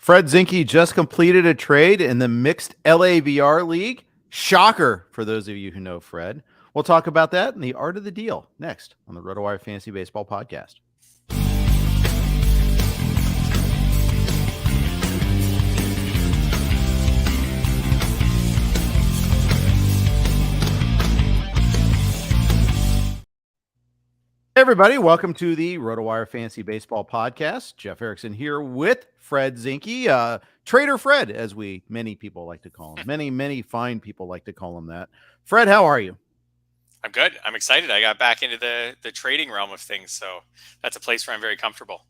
Fred Zinkie just completed a trade in the mixed LABR league. Shocker for those of you who know Fred. We'll talk about that and the art of the deal next on the RotoWire Fantasy Baseball Podcast. Hey everybody, welcome to the RotoWire Fantasy Baseball Podcast. Jeff Erickson here with Fred Zinkie, Trader Fred, as many people like to call him. Many fine people like to call him that. Fred, how are you? I'm good. I'm excited. I got back into the trading realm of things, so that's a place where I'm very comfortable.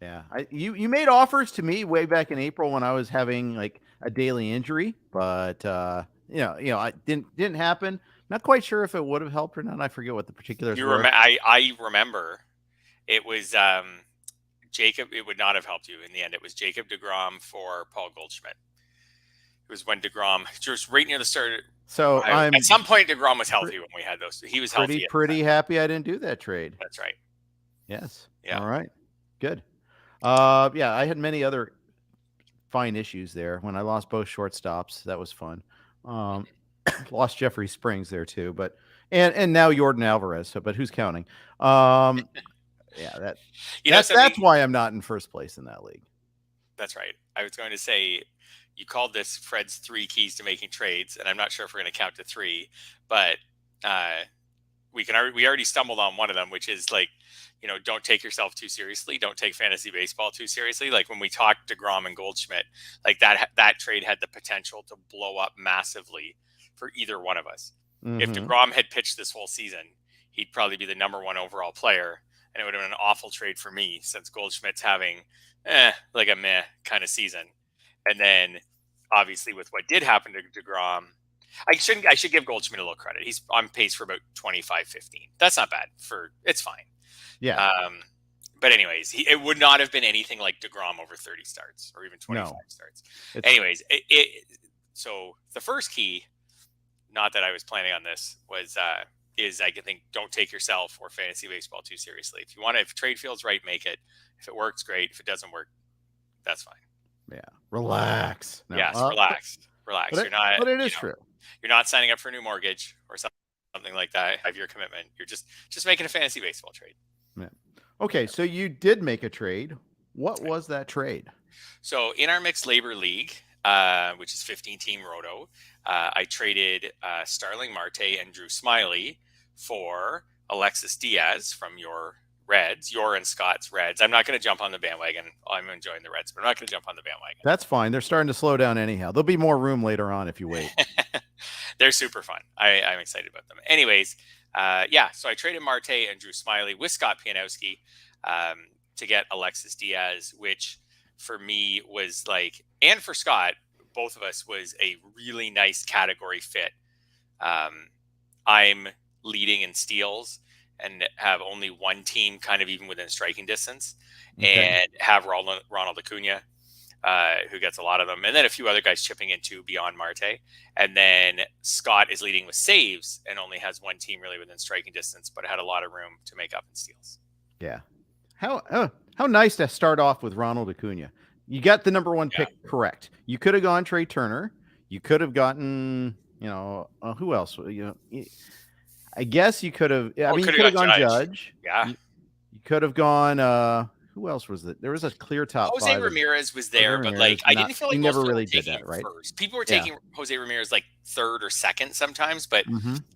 Yeah, you made offers to me way back in April when I was having like a daily injury, but I didn't happen. Not quite sure if it would have helped or not. I forget what the particulars were. I remember it was Jacob. It would not have helped you in the end. It was Jacob DeGrom for Paul Goldschmidt. It was when DeGrom just right near the start. So at some point DeGrom was healthy when we had those. He was healthy. Pretty happy I didn't do that trade. That's right. Yes. Yeah. All right. Good. Yeah, I had many other fine issues there when I lost both shortstops. That was fun. Lost Jeffrey Springs there too, but and now Jordan Alvarez. But who's counting? Yeah, that's why I'm not in first place in that league. That's right. I was going to say you called this Fred's 3 keys to making trades, and I'm not sure if we're going to count to 3, but we already stumbled on one of them, which is like, don't take yourself too seriously. Don't take fantasy baseball too seriously. Like when we talked to DeGrom and Goldschmidt, like that trade had the potential to blow up massively for either one of us. Mm-hmm. If DeGrom had pitched this whole season, he'd probably be the #1 overall player, and it would have been an awful trade for me since Goldschmidt's having like a meh kind of season. And then obviously with what did happen to DeGrom, I should give Goldschmidt a little credit. He's on pace for about 25-15. That's not bad. It's fine. Yeah. But anyways, it would not have been anything like DeGrom over 30 starts or even 25 starts. Anyways, so the first key, not that I was planning on this, was is I think don't take yourself or fantasy baseball too seriously. If trade feels right, make it. If it works, great. If it doesn't work, that's fine. Yeah. Relax. No. Yes, relax. But it is true. You're not signing up for a new mortgage or something like that. Have your commitment. You're just making a fantasy baseball trade. Yeah. Okay, so you did make a trade. What was that trade? So in our mixed labor league, which is 15-team roto, I traded Starling Marte and Drew Smyly for Alexis Diaz from your Reds, your and Scott's Reds. I'm not going to jump on the bandwagon. I'm enjoying the Reds, but I'm not going to jump on the bandwagon. That's fine. They're starting to slow down anyhow. There'll be more room later on if you wait. They're super fun. I'm excited about them. Anyways, so I traded Marte and Drew Smyly with Scott Pianowski to get Alexis Diaz, which for me was like, and for Scott, both of us was a really nice category fit. I'm leading in steals and have only one team kind of even within striking distance, and have Ronald Acuna, who gets a lot of them, and then a few other guys chipping in too beyond Marte. And then Scott is leading with saves and only has one team really within striking distance, but had a lot of room to make up in steals. Yeah. How nice to start off with Ronald Acuna. You got the #1 pick correct. You could have gone Trey Turner. You could have gotten, who else? I guess you could have. You could have gone Judge. Yeah. You could have gone. Who else was it? There was a clear top. Jose Ramirez was there, but I didn't feel like he never really did that, right? First. People were taking Jose Ramirez like 3rd or 2nd sometimes, but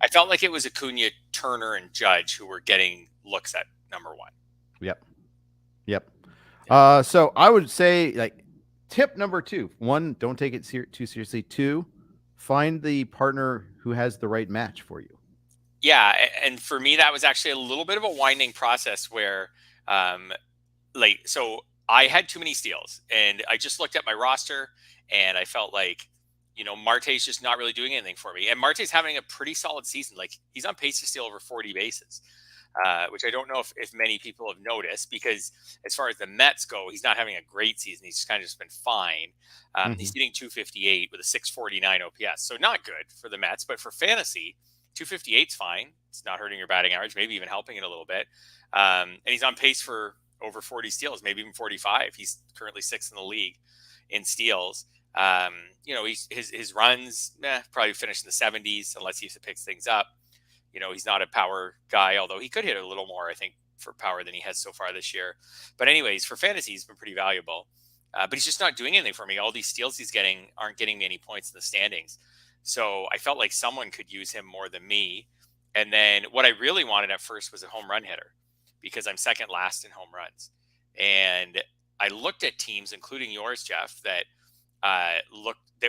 I felt like it was Acuna, Turner, and Judge who were getting looks at #1. Yep. So I would say tip number 2: 1, don't take it too seriously. 2, find the partner who has the right match for you. Yeah, and for me that was actually a little bit of a winding process where, so I had too many steals, and I just looked at my roster, and I felt like, Marte's just not really doing anything for me. And Marte's having a pretty solid season. Like he's on pace to steal over 40 bases. Which I don't know if many people have noticed, because as far as the Mets go, he's not having a great season. He's kind of just been fine. He's hitting 258 with a 649 OPS. So not good for the Mets, but for fantasy, 258's fine. It's not hurting your batting average, maybe even helping it a little bit. And he's on pace for over 40 steals, maybe even 45. He's currently 6th in the league in steals. His runs probably finish in the 70s unless he picks things up. He's not a power guy, although he could hit a little more, I think, for power than he has so far this year. But anyways, for fantasy, he's been pretty valuable. But he's just not doing anything for me. All these steals he's getting aren't getting me any points in the standings. So I felt like someone could use him more than me. And then what I really wanted at first was a home run hitter, because I'm second last in home runs. And I looked at teams, including yours, Jeff, that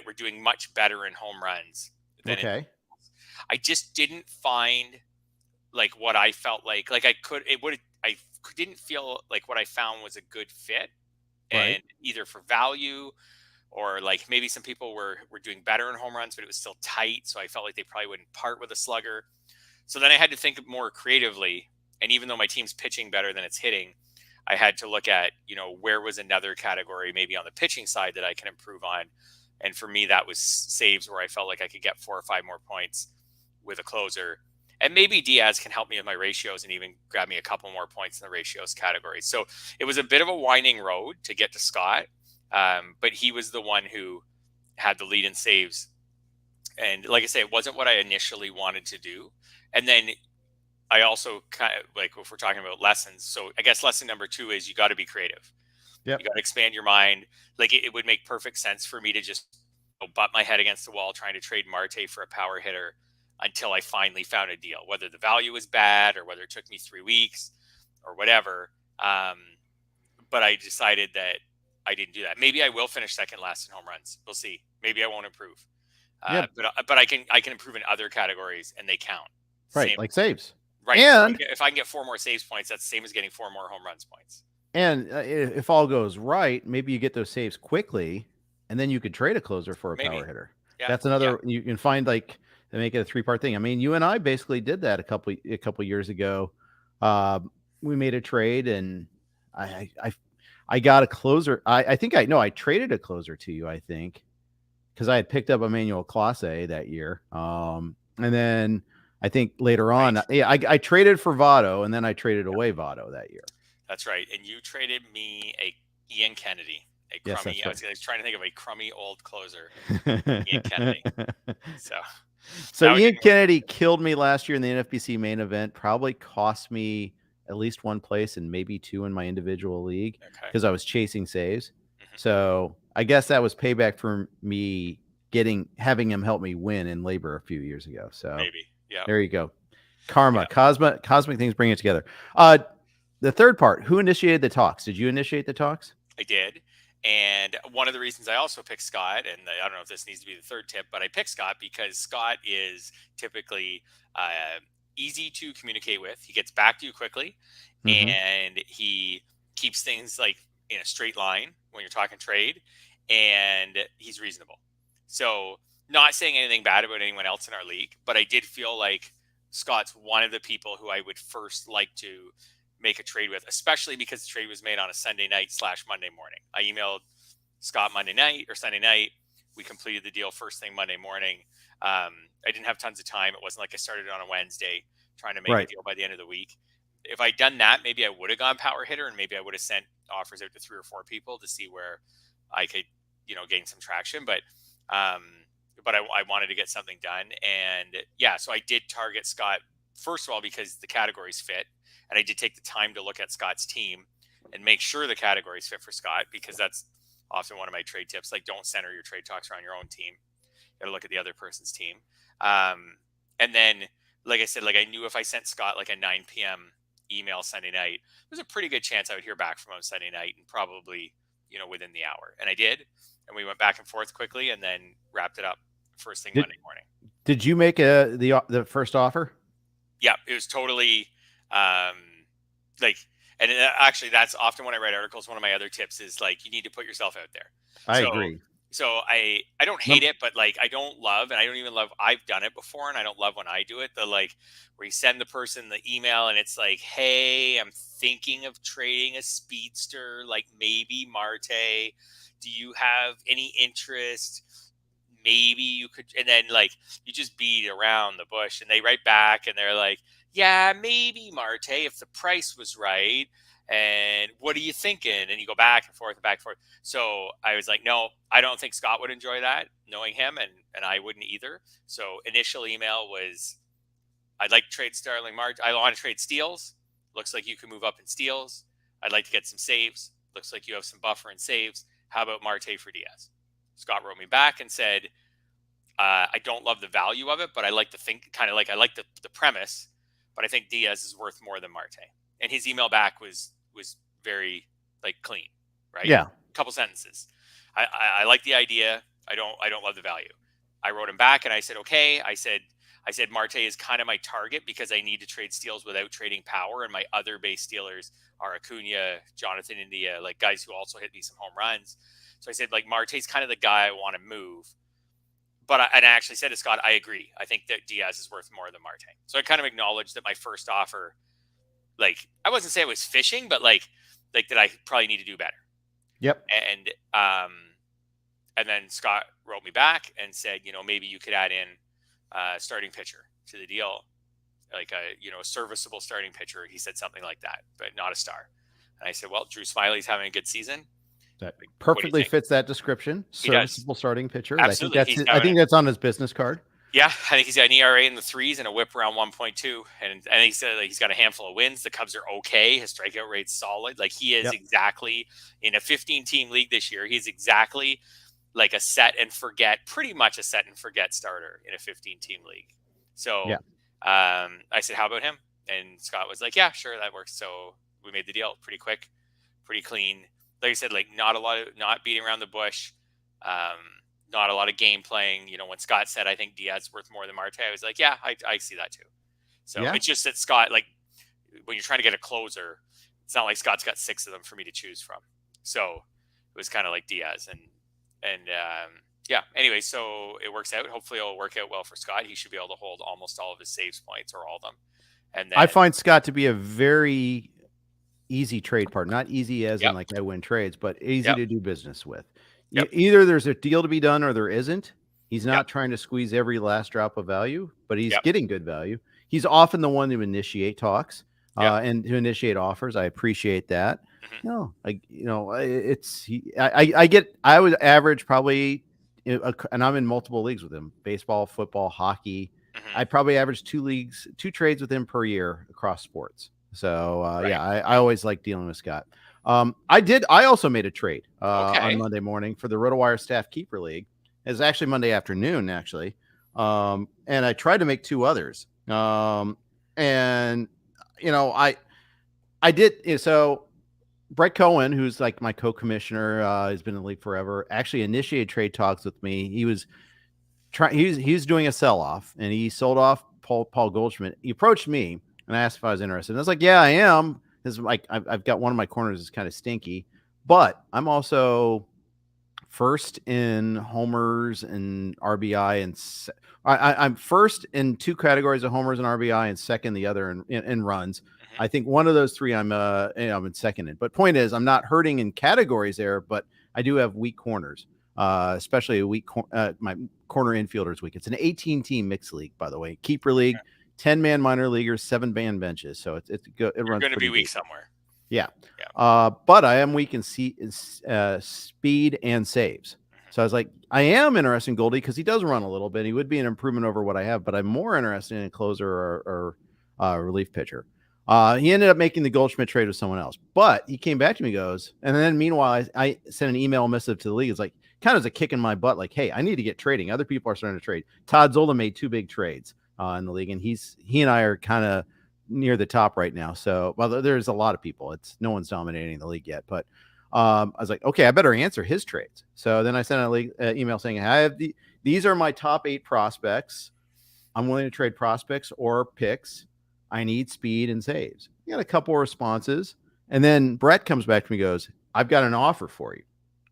were doing much better in home runs than Okay. I just didn't find like what I felt like I didn't feel like what I found was a good fit, and Right. either for value or like maybe some people were doing better in home runs, but it was still tight. So I felt like they probably wouldn't part with a slugger. So then I had to think more creatively. And even though my team's pitching better than it's hitting, I had to look at, where was another category maybe on the pitching side that I can improve on. And for me, that was saves, where I felt like I could get 4 or 5 more points with a closer. And maybe Diaz can help me with my ratios and even grab me a couple more points in the ratios category. So it was a bit of a winding road to get to Scott. But he was the one who had the lead in saves. And like I say, it wasn't what I initially wanted to do. And then I also kind of, like, if we're talking about lessons, so I guess lesson number 2 is you got to be creative. Yep. You got to expand your mind. Like it would make perfect sense for me to just butt my head against the wall trying to trade Marte for a power hitter until I finally found a deal, whether the value was bad or whether it took me 3 weeks or whatever. But I decided that I didn't do that. Maybe I will finish second last in home runs. We'll see. Maybe I won't improve. Yep. But I can improve in other categories, and they count. Right. Same. Like saves. Right. And so if I can get 4 more saves points, that's the same as getting 4 more home runs points. And if all goes right, maybe you get those saves quickly, and then you could trade a closer for a power hitter. Yeah. That's another. Yeah. You can find like to make it a 3-part thing. I mean, you and I basically did that a couple years ago. We made a trade, and I got a closer. I think I traded a closer to you. I think because I had picked up Emmanuel Clase that year. And then I think later on, I traded for Votto, and then I traded away Votto that year. That's right. And you traded me a Ian Kennedy, a crummy. Yes, I was trying to think of a crummy old closer, Ian Kennedy. So Ian Kennedy killed me last year in the NFBC main event. Probably cost me at least 1 place and maybe 2 in my individual league because I was chasing saves. Mm-hmm. So I guess that was payback for me having him help me win in LABR a few years ago. So maybe, yeah. There you go. Karma, cosmic things bring it together. The third part, who initiated the talks? Did you initiate the talks? I did. And one of the reasons I also picked Scott, and I don't know if this needs to be the third tip, but I picked Scott because Scott is typically easy to communicate with. He gets back to you quickly, and he keeps things like in a straight line when you're talking trade, and he's reasonable. So not saying anything bad about anyone else in our league, but I did feel like Scott's one of the people who I would first like to make a trade with, especially because the trade was made on a Sunday night / Monday morning. I emailed Scott Monday night or Sunday night. We completed the deal first thing Monday morning. I didn't have tons of time. It wasn't like I started on a Wednesday trying to make a deal by the end of the week. If I'd done that, maybe I would have gone power hitter, and maybe I would have sent offers out to 3 or 4 people to see where I could, gain some traction. But I wanted to get something done. And yeah, so I did target Scott, first of all, because the categories fit. And I did take the time to look at Scott's team and make sure the categories fit for Scott, because that's often one of my trade tips. Like, don't center your trade talks around your own team. You gotta look at the other person's team. And then, like I said, like I knew if I sent Scott like a 9 p.m. email Sunday night, there's a pretty good chance I would hear back from him Sunday night, and probably, within the hour. And I did. And we went back and forth quickly and then wrapped it up first thing Monday morning. Did you make the first offer? Yeah, it was totally actually that's often when I write articles. One of my other tips is like, you need to put yourself out there. I agree. So I don't hate it, but like, I don't love, and I don't even love, I've done it before and I don't love when I do it. The like where you send the person the email and it's like, hey, I'm thinking of trading a speedster, like maybe Marte. Do you have any interest? Maybe you could, and then like you just beat around the bush, and they write back and they're like, yeah, maybe Marte if the price was right. And what are you thinking? And you go back and forth and back and forth. So I was like, no, I don't think Scott would enjoy that, knowing him, and I wouldn't either. So initial email was, I'd like to trade Starling Marte. I want to trade steals. Looks like you can move up in steals. I'd like to get some saves. Looks like you have some buffer and saves. How about Marte for Diaz? Scott wrote me back and said, I don't love the value of it, but I like to think kind of like I like the premise, but I think Diaz is worth more than Marte. And his email back was very like clean, right? Yeah. A couple sentences. I like the idea. I don't love the value. I wrote him back and I said, okay. I said Marte is kind of my target because I need to trade steals without trading power, and my other base stealers are Acuna, Jonathan India, like guys who also hit me some home runs. So I said, like, Marte's kind of the guy I want to move. But I actually said to Scott, I agree. I think that Diaz is worth more than Marte. So I kind of acknowledged that my first offer, like, I wasn't saying it was fishing, but like that I probably need to do better. Yep. And then Scott wrote me back and said, maybe you could add in starting pitcher to the deal, like a serviceable starting pitcher. He said something like that, but not a star. And I said, well, Drew Smiley's having a good season. That perfectly fits that description. Serviceable starting pitcher. Absolutely. I think that's on his business card. Yeah, I think he's got an ERA in the 3s and a WHIP around 1.2. And he said he's got a handful of wins. The Cubs are okay. His strikeout rate's solid. Like, he is exactly in a 15-team league this year. He's exactly like pretty much a set and forget starter in a 15-team league. So I said, how about him? And Scott was like, yeah, sure, that works. So we made the deal pretty quick, pretty clean. Like I said, like not beating around the bush, not a lot of game playing. When Scott said, I think Diaz is worth more than Marte, I was like, yeah, I see that too. So it's just that Scott, like, when you're trying to get a closer, it's not like Scott's got 6 of them for me to choose from. So it was kind of like Diaz and anyway, so it works out. Hopefully it'll work out well for Scott. He should be able to hold almost all of his saves points, or all of them. And then, I find Scott to be a very easy trade partner. Not easy as in like I win trades, but easy to do business with. Either there's a deal to be done or there isn't. He's not trying to squeeze every last drop of value, but he's getting good value. He's often the one to initiate talks and to initiate offers. I appreciate that. I would average probably, and I'm in multiple leagues with him: baseball, football, hockey. I probably average 2 trades with him per year across sports. So I always like dealing with Scott. I also made a trade on Monday morning for the RotoWire Staff Keeper League. It's actually Monday afternoon, actually. And I tried to make 2 others. I did. So Brett Cohen, who's like my co-commissioner, has been in the league forever, actually initiated trade talks with me. He was doing a sell-off, and he sold off Paul Goldschmidt. He approached me and asked if I was interested. And I was like, yeah, I am. This is like, I've got one of my corners is kind of stinky, but I'm also first in homers and RBI, and I'm first in 2 categories of homers and RBI, and second the other in runs. I think one of those 3 I'm in second in. But point is, I'm not hurting in categories there, but I do have weak corners, especially a weak my corner infielders weak. It's an 18-team mixed league, by the way, keeper league. 10-man minor leaguers, 7-man benches. So it runs. You're going to be weak somewhere. Yeah. But I am weak in speed and saves. So I was like, I am interested in Goldie because he does run a little bit. He would be an improvement over what I have, but I'm more interested in a closer or relief pitcher. He ended up making the Goldschmidt trade with someone else, but he came back to me, goes, and then meanwhile, I sent an email missive to the league. It's like kind of as a kick in my butt, like, hey, I need to get trading. Other people are starting to trade. Todd Zola made 2 big trades in the league, and he and I are kind of near the top right now. So, well, there's a lot of people. No one's dominating the league yet, but I was like, okay, I better answer his trades. So then I sent an email saying, I have these are my top 8 prospects. I'm willing to trade prospects or picks. I need speed and saves. You got a couple of responses. And then Brett comes back to me and goes, I've got an offer for you.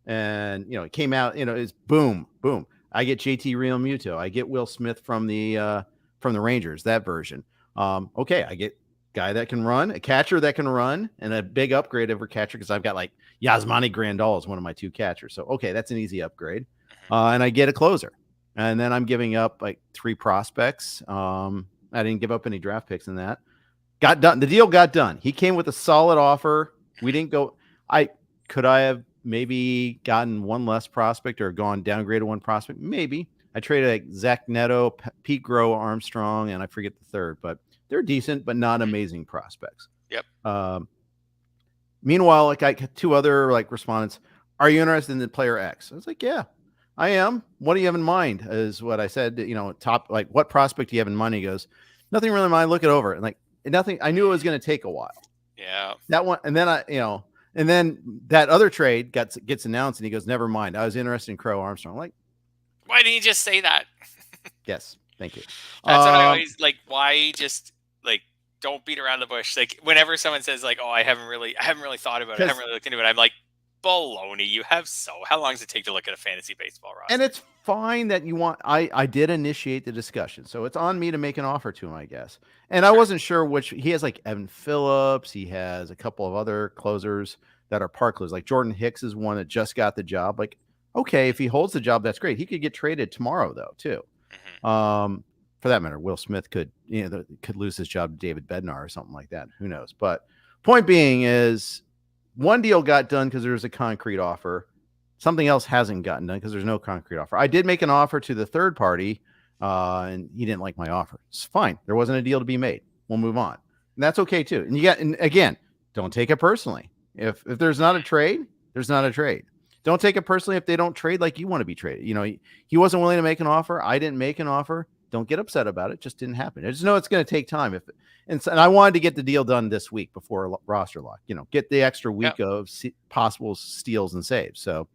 And, it came out, it's boom, boom. I get JT Realmuto. I get Will Smith from the Rangers, that version. Okay, I get guy that can run, a catcher that can run, and a big upgrade over catcher because I've got like Yasmani Grandal is one of my 2 catchers. So, okay, that's an easy upgrade. And I get a closer. And then I'm giving up like 3 prospects. I didn't give up any draft picks in that. Got done. The deal got done. He came with a solid offer. We didn't go. Could I have maybe gotten one less prospect or gone downgraded one prospect? Maybe. I traded like Zach Neto, Pete Grow, Armstrong, and I forget the third, but they're decent, but not amazing prospects. Yep. Meanwhile, like I got 2 other like respondents. Are you interested in the player X? I was like, yeah, I am. What do you have in mind? Is what I said. Top like what prospect do you have in mind? He goes, nothing really in mind. Look it over. And like nothing. I knew it was going to take a while. Yeah. That one, and then and then that other trade gets announced, and he goes, never mind. I was interested in Crow Armstrong. I'm like, why didn't you just say that? yes, thank you. That's what I always like. Why just like don't beat around the bush? Like whenever someone says like, "Oh, I haven't really thought about it. I haven't really looked into it." I'm like, baloney. You have how long does it take to look at a fantasy baseball roster? And it's fine that you want. I did initiate the discussion, so it's on me to make an offer to him, I guess. And I wasn't sure which. He has like Evan Phillips. He has a couple of other closers that are park closers. Like Jordan Hicks is one that just got the job. Like, okay, if he holds the job, that's great. He could get traded tomorrow, though, too. For that matter, Will Smith could lose his job to David Bednar or something like that. Who knows? But point being is, one deal got done because there was a concrete offer. Something else hasn't gotten done because there's no concrete offer. I did make an offer to the third party, and he didn't like my offer. It's fine. There wasn't a deal to be made. We'll move on. And that's okay, too. And again, don't take it personally. If there's not a trade, there's not a trade. Don't take it personally if they don't trade like you want to be traded. He wasn't willing to make an offer. I didn't make an offer. Don't get upset about it. It just didn't happen. I just know it's going to take time. And I wanted to get the deal done this week before roster lock. Get the extra week of possible steals and saves. So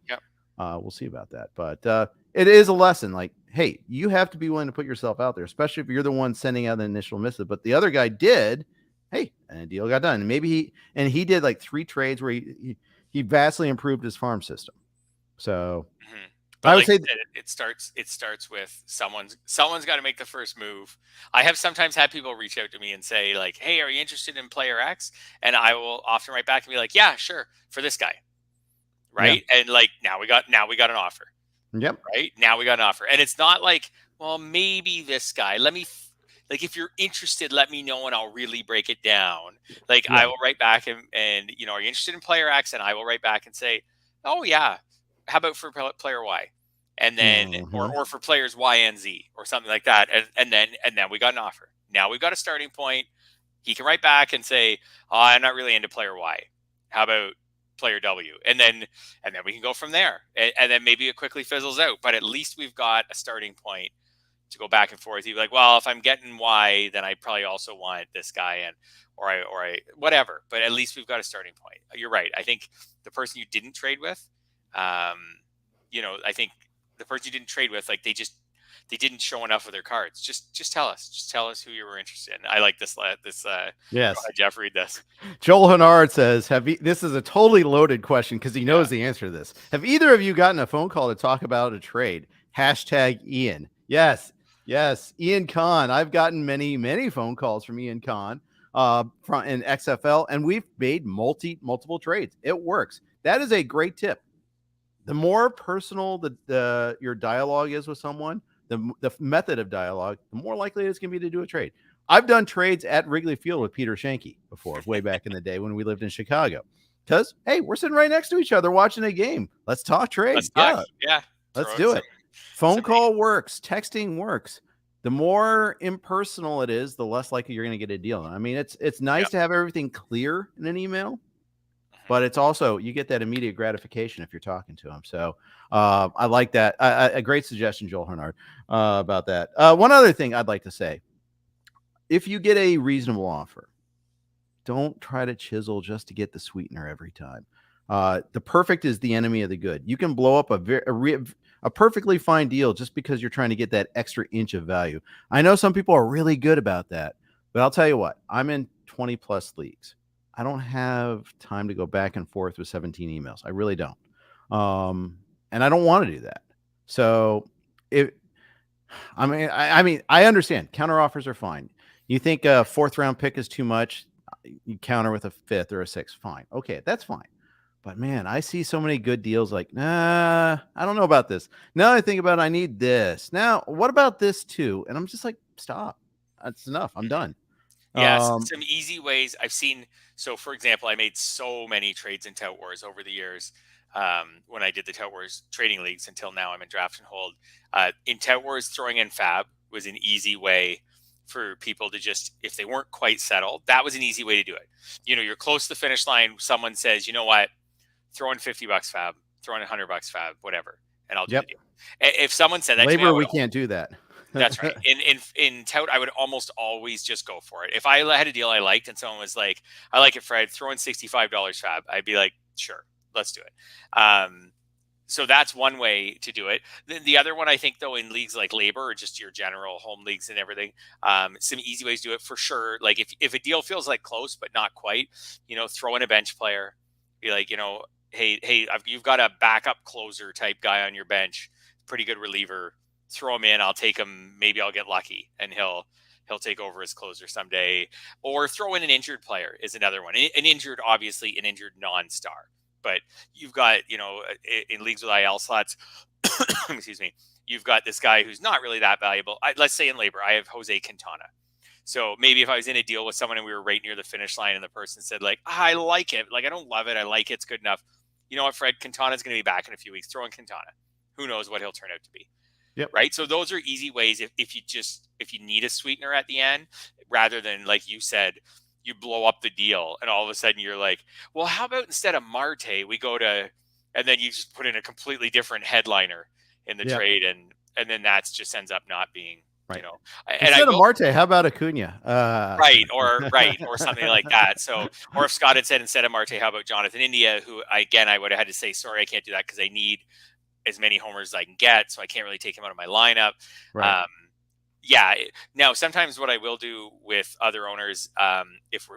we'll see about that. But it is a lesson. Like, hey, you have to be willing to put yourself out there, especially if you're the one sending out the initial missive. But the other guy did. Hey, and a deal got done. And maybe he did like 3 trades where he vastly improved his farm system. So I would say it starts with someone's got to make the first move. I have sometimes had people reach out to me and say like, "Hey, are you interested in player X?" And I will often write back and be like, "Yeah, sure, for this guy." Right? Yeah. And like now we got an offer. Yep. Right? Now we got an offer. And it's not like, well, maybe this guy. Like if you're interested, let me know and I'll really break it down. Like I will write back and are you interested in player X? And I will write back and say, "Oh yeah. How about for player Y?" And then, or for players Y and Z or something like that. And then we got an offer. Now we've got a starting point. He can write back and say, "Oh, I'm not really into player Y. How about player W?" And then we can go from there. And then maybe it quickly fizzles out, but at least we've got a starting point to go back and forth. You'd be like, well, if I'm getting Y, then I probably also want this guy or I whatever, but at least we've got a starting point. You're right. I think the person you didn't trade with, I think the person you didn't trade with, like they didn't show enough of their cards. Just tell us who you were interested in. I like this. Yes. Jeff, read this. Joel Hennard says, this is a totally loaded question because he knows the answer to this. Have either of you gotten a phone call to talk about a trade? #Ian. Yes. Ian Kahn. I've gotten many, many phone calls from Ian Kahn in XFL, and we've made multiple trades. It works. That is a great tip. The more personal your dialogue is with someone, the method of dialogue, the more likely it's going to be to do a trade. I've done trades at Wrigley Field with Peter Schenke before, way back in the day when we lived in Chicago. Because, hey, we're sitting right next to each other watching a game. Let's talk trades. Let's do it. Phone call works. Texting works. The more impersonal it is, the less likely you're going to get a deal. I mean, it's nice to have everything clear in an email. But it's also, you get that immediate gratification if you're talking to them. So I like that. A great suggestion, Joel Hernard, about that. One other thing I'd like to say. If you get a reasonable offer, don't try to chisel just to get the sweetener every time. The perfect is the enemy of the good. You can blow up a perfectly fine deal just because you're trying to get that extra inch of value. I know some people are really good about that. But I'll tell you what. I'm in 20-plus leagues. I don't have time to go back and forth with 17 emails. I really don't. And I don't want to do that. So I understand counter offers are fine. You think a 4th round pick is too much. You counter with a 5th or a 6th. Fine. Okay. That's fine. But man, I see so many good deals like, nah, I don't know about this. Now I think about it, I need this. Now, what about this too? And I'm just like, stop. That's enough. I'm done. Yes, some easy ways I've seen. So, for example, I made so many trades in Tout Wars over the years when I did the Tout Wars trading leagues until now I'm in draft and hold. In Tout Wars, throwing in FAAB was an easy way for people to just, if they weren't quite settled, that was an easy way to do it. You know, you're close to the finish line. Someone says, you know what, throw in $50 FAAB, throw in $100 FAAB, whatever, and I'll do the deal. If someone said that LABR, to me, we can't do that. That's right. In Tout, I would almost always just go for it. If I had a deal I liked and someone was like, I like it, Fred, throw in $65 FAAB, I'd be like, sure, let's do it. So that's one way to do it. Then the other one, I think, though, in leagues like LABR or just your general home leagues and everything, some easy ways to do it for sure. Like if a deal feels like close but not quite, you know, throw in a bench player. Be like, you know, hey, you've got a backup closer type guy on your bench, pretty good reliever. Throw him in. I'll take him. Maybe I'll get lucky, and he'll take over as closer someday. Or throw in an injured player is another one. An injured non-star. But you've got, you know, in leagues with IL slots, excuse me, you've got this guy who's not really that valuable. Let's say in LABR, I have Jose Quintana. So maybe if I was in a deal with someone and we were right near the finish line and the person said like, I like it. Like, I don't love it. I like it. It's good enough. You know what, Fred? Quintana's going to be back in a few weeks. Throw in Quintana. Who knows what he'll turn out to be. Yep. Right. So those are easy ways if you need a sweetener at the end, rather than, like you said, you blow up the deal and all of a sudden you're like, well, how about instead of Marte, we go to, and then you just put in a completely different headliner in the trade. And then that's just ends up not being, you know, instead of Marte, how about Acuna? Or something like that. So, or if Scott had said instead of Marte, how about Jonathan India, who I would have had to say, sorry, I can't do that because I need as many homers as I can get, so I can't really take him out of my lineup. Right. Now, sometimes what I will do with other owners,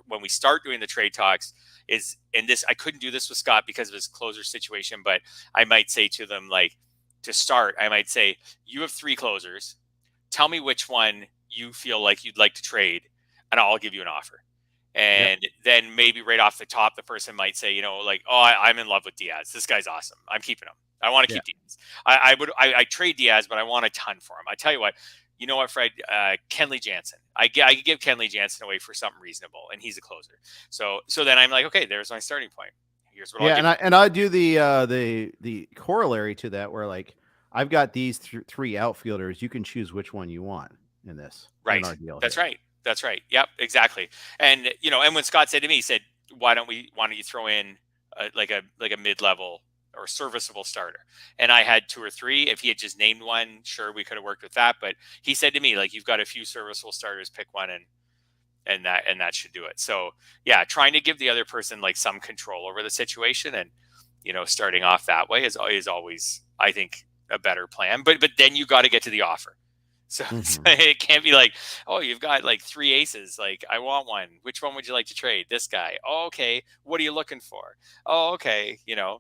when we start doing the trade talks, is, and this I couldn't do this with Scott because of his closer situation, but I might say to them, like, to start, I might say, you have 3 closers. Tell me which one you feel like you'd like to trade, and I'll give you an offer. And then maybe right off the top, the person might say, you know, like, oh, I'm in love with Diaz. This guy's awesome. I'm keeping him. I want to keep Diaz. I trade Diaz, but I want a ton for him. I tell you what, you know what, Fred, Kenley Jansen. I could give Kenley Jansen away for something reasonable, and he's a closer. So then I'm like, okay, there's my starting point. Here's what I'll do. And I do the corollary to that, where like I've got these 3 outfielders. You can choose which one you want in this. Right. In our deal That's here. right. That's right. Yep, exactly. And you know, and when Scott said to me, he said, why don't you throw in like a mid-level or serviceable starter? And I had 2 or 3. If he had just named one, sure, we could have worked with that. But he said to me, like, you've got a few serviceable starters, pick one, and that should do it. So yeah, trying to give the other person like some control over the situation, and you know, starting off that way is always, I think, a better plan. But then you got to get to the offer. So it can't be like, oh, you've got like 3 aces. Like, I want one. Which one would you like to trade? This guy. Oh, okay. What are you looking for? Oh, okay. You know,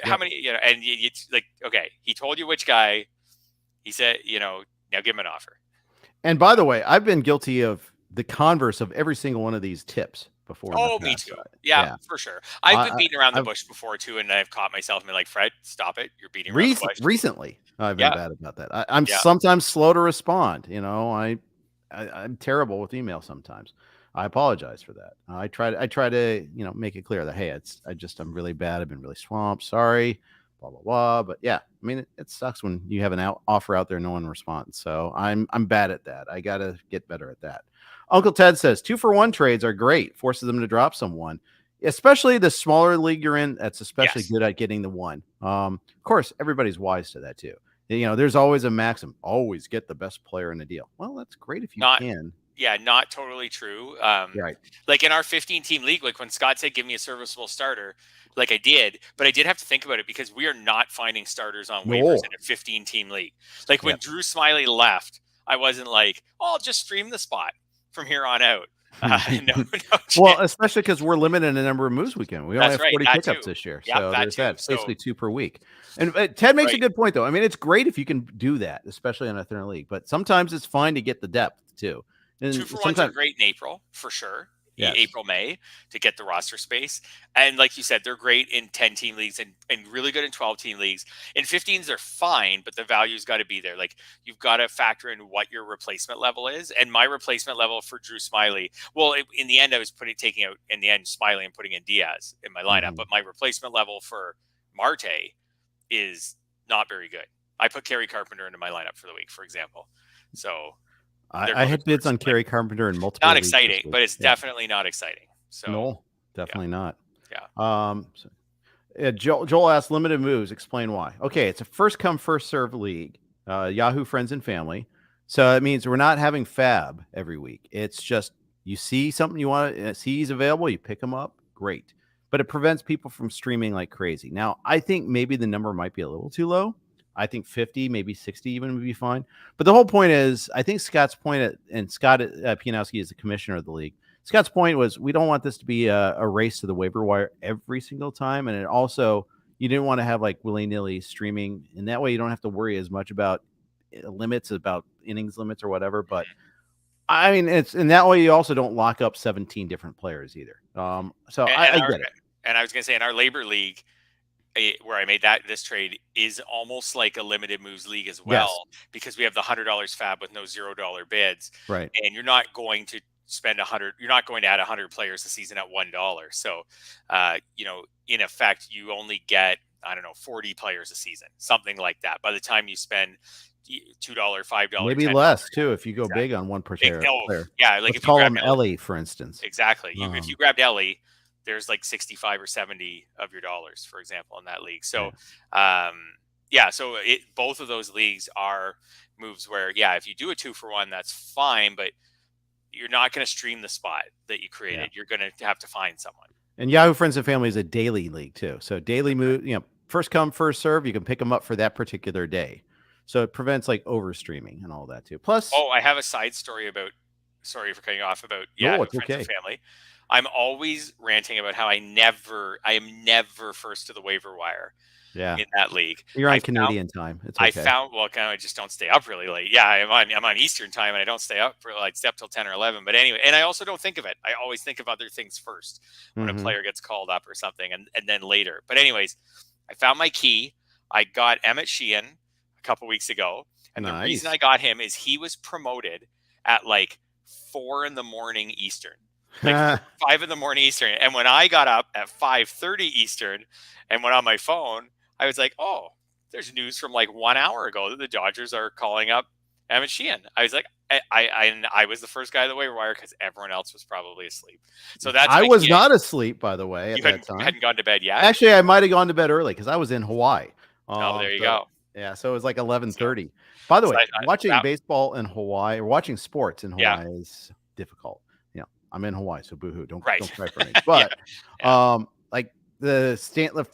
how many, you know, and you like, okay, he told you which guy. He said, you know, now give him an offer. And by the way, I've been guilty of the converse of every single one of these tips before. Oh, me too. Yeah, for sure. I've been beating around the bush before too, and I've caught myself and been like, Fred, stop it. You're beating around the bush. Recently, I've been bad about that. I'm sometimes slow to respond. You know, I'm terrible with email sometimes. I apologize for that. I try to, you know, make it clear that, hey, I'm really bad. I've been really swamped. Sorry, blah, blah, blah. But yeah, I mean, it sucks when you have an offer out there, no one responds. So I'm bad at that. I got to get better at that. Uncle Ted says 2-for-1 trades are great. Forces them to drop someone, especially the smaller league you're in. That's especially good at getting the one. Of course, everybody's wise to that too. You know, there's always a maxim. Always get the best player in a deal. Well, that's great if you can. Yeah, not totally true. Right. Like in our 15-team league, like when Scott said, give me a serviceable starter, like I did, but I did have to think about it because we are not finding starters on waivers in a 15-team league. Like when Drew Smiley left, I wasn't like, oh, I'll just stream the spot from here on out. No well, especially because we're limited in the number of moves we can. We only have 40 pickups this year. Yep, so there's that. So, basically 2 per week. And Ted makes a good point, though. I mean, it's great if you can do that, especially in a thinner league. But sometimes it's fine to get the depth, too. And 2-for-1s are great in April, for sure. Yes. April, May to get the roster space. And like you said, they're great in 10-team leagues and really good in 12-team leagues. In 15s, they're fine, but the value's got to be there. Like, you've got to factor in what your replacement level is. And my replacement level for Drew Smiley, well, in the end, I was taking out in the end Smiley and putting in Diaz in my lineup. But my replacement level for Marte is not very good. I put Kerry Carpenter into my lineup for the week, for example. So I had bids on Kerry Carpenter in multiple. Not exciting, but it's definitely not exciting. So no, definitely not. Yeah. Joel asked, limited moves. Explain why. Okay, it's a first come first serve league. Yahoo Friends and Family. So it means we're not having FAAB every week. It's just you see something you want to see is available, you pick them up. Great, but it prevents people from streaming like crazy. Now I think maybe the number might be a little too low. I think 50, maybe 60 even would be fine. But the whole point is, I think Scott's point, and Scott Pianowski is the commissioner of the league. Scott's point was, we don't want this to be a race to the waiver wire every single time. And it also, you didn't want to have like willy-nilly streaming. And that way you don't have to worry as much about limits, about innings limits or whatever. But I mean, it's in that way you also don't lock up 17 different players either. So I get it. And I was going to say, in our labor league, where I made this trade is almost like a limited moves league as well, because we have the $100 FAAB with no $0 bids. Right. And you're not going to spend 100. You're not going to add 100 players a season at $1. So, in effect, you only get, I don't know, 40 players a season, something like that. By the time you spend $2, $5, maybe $10, less too, if you go big on one player. Yeah. Like, let's if call you him Ellie, for instance. Exactly. If you grabbed Ellie, there's like 65 or 70 of your dollars, for example, in that league. So, so both of those leagues are moves where, if you do a 2-for-1, that's fine, but you're not going to stream the spot that you created. You're going to have to find someone. And Yahoo Friends and Family is a daily league too. So daily move, first come, first serve, you can pick them up for that particular day. So it prevents like over streaming and all that too. Plus, I have a side story about, sorry for cutting you off, about Friends and Family. I'm always ranting about how I am never first to the waiver wire. In that league. You're on Canadian time. It's okay. I just don't stay up really late. Yeah, I'm on Eastern time, and I don't stay up for stay up till 10 or 11. But anyway, and I also don't think of it. I always think of other things first when a player gets called up or something, and then later. But anyways, I found my key. I got Emmett Sheehan a couple weeks ago, and the reason I got him is he was promoted at like 4 a.m. Eastern. Like 5 a.m. Eastern. And when I got up at 5:30 Eastern and went on my phone, I was like, oh, there's news from like 1 hour ago that the Dodgers are calling up Emmett Sheehan. I was like, I was the first guy to the waiver wire because everyone else was probably asleep. So that's I was not asleep, by the way, at that time. You hadn't gone to bed yet? Actually, I might have gone to bed early because I was in Hawaii. There you go. Yeah, so it was like 11:30. By the way, watching baseball in Hawaii or watching sports in Hawaii is difficult. I'm in Hawaii, so boohoo. Don't cry for me. But like the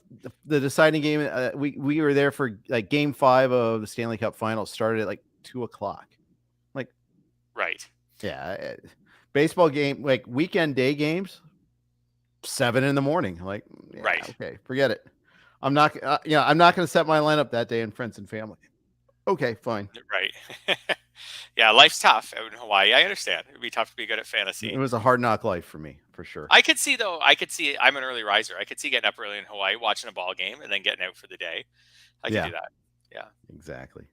deciding game, we were there for like Game 5 of the Stanley Cup Finals. Started at like 2:00. Like, baseball game, like weekend day games, 7 a.m. Like, okay, forget it. I'm not going to set my lineup that day in Friends and Family. Okay, fine. Right. Yeah, life's tough out in Hawaii. I understand. It'd be tough to be good at fantasy. It was a hard knock life for me, for sure. I could see I'm an early riser. I could see getting up early in Hawaii, watching a ball game, and then getting out for the day. I could do that. Yeah. Exactly.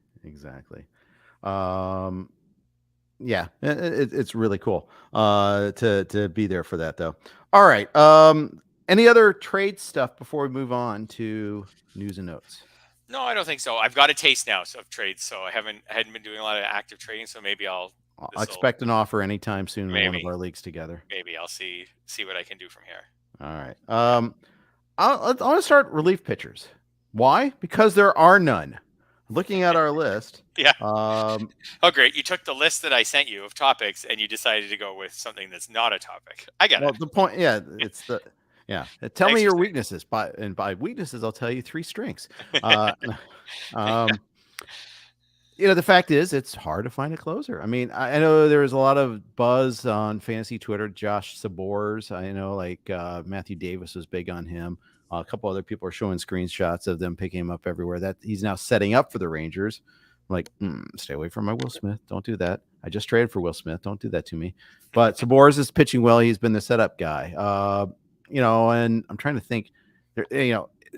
It's really cool to be there for that, though. All right. Any other trade stuff before we move on to news and notes? No, I don't think so. I've got a taste now of trades, so I hadn't been doing a lot of active trading, so maybe I'll expect an offer anytime soon in one of our leagues together. Maybe I'll see what I can do from here. All right. I want to start relief pitchers. Why? Because there are none. Looking at our list. Yeah. Oh, great. You took the list that I sent you of topics and you decided to go with something that's not a topic. I get it. The point, it's the... Yeah. Tell me your weaknesses. By weaknesses, I'll tell you 3 strengths. The fact is, it's hard to find a closer. I mean, I know there was a lot of buzz on fantasy Twitter. Josh Sabors, I know, like Matthew Davis was big on him. A couple other people are showing screenshots of them picking him up everywhere. That he's now setting up for the Rangers. like, stay away from my Will Smith. Don't do that. I just traded for Will Smith. Don't do that to me. But Saboris is pitching well. He's been the setup guy. And I'm trying to think.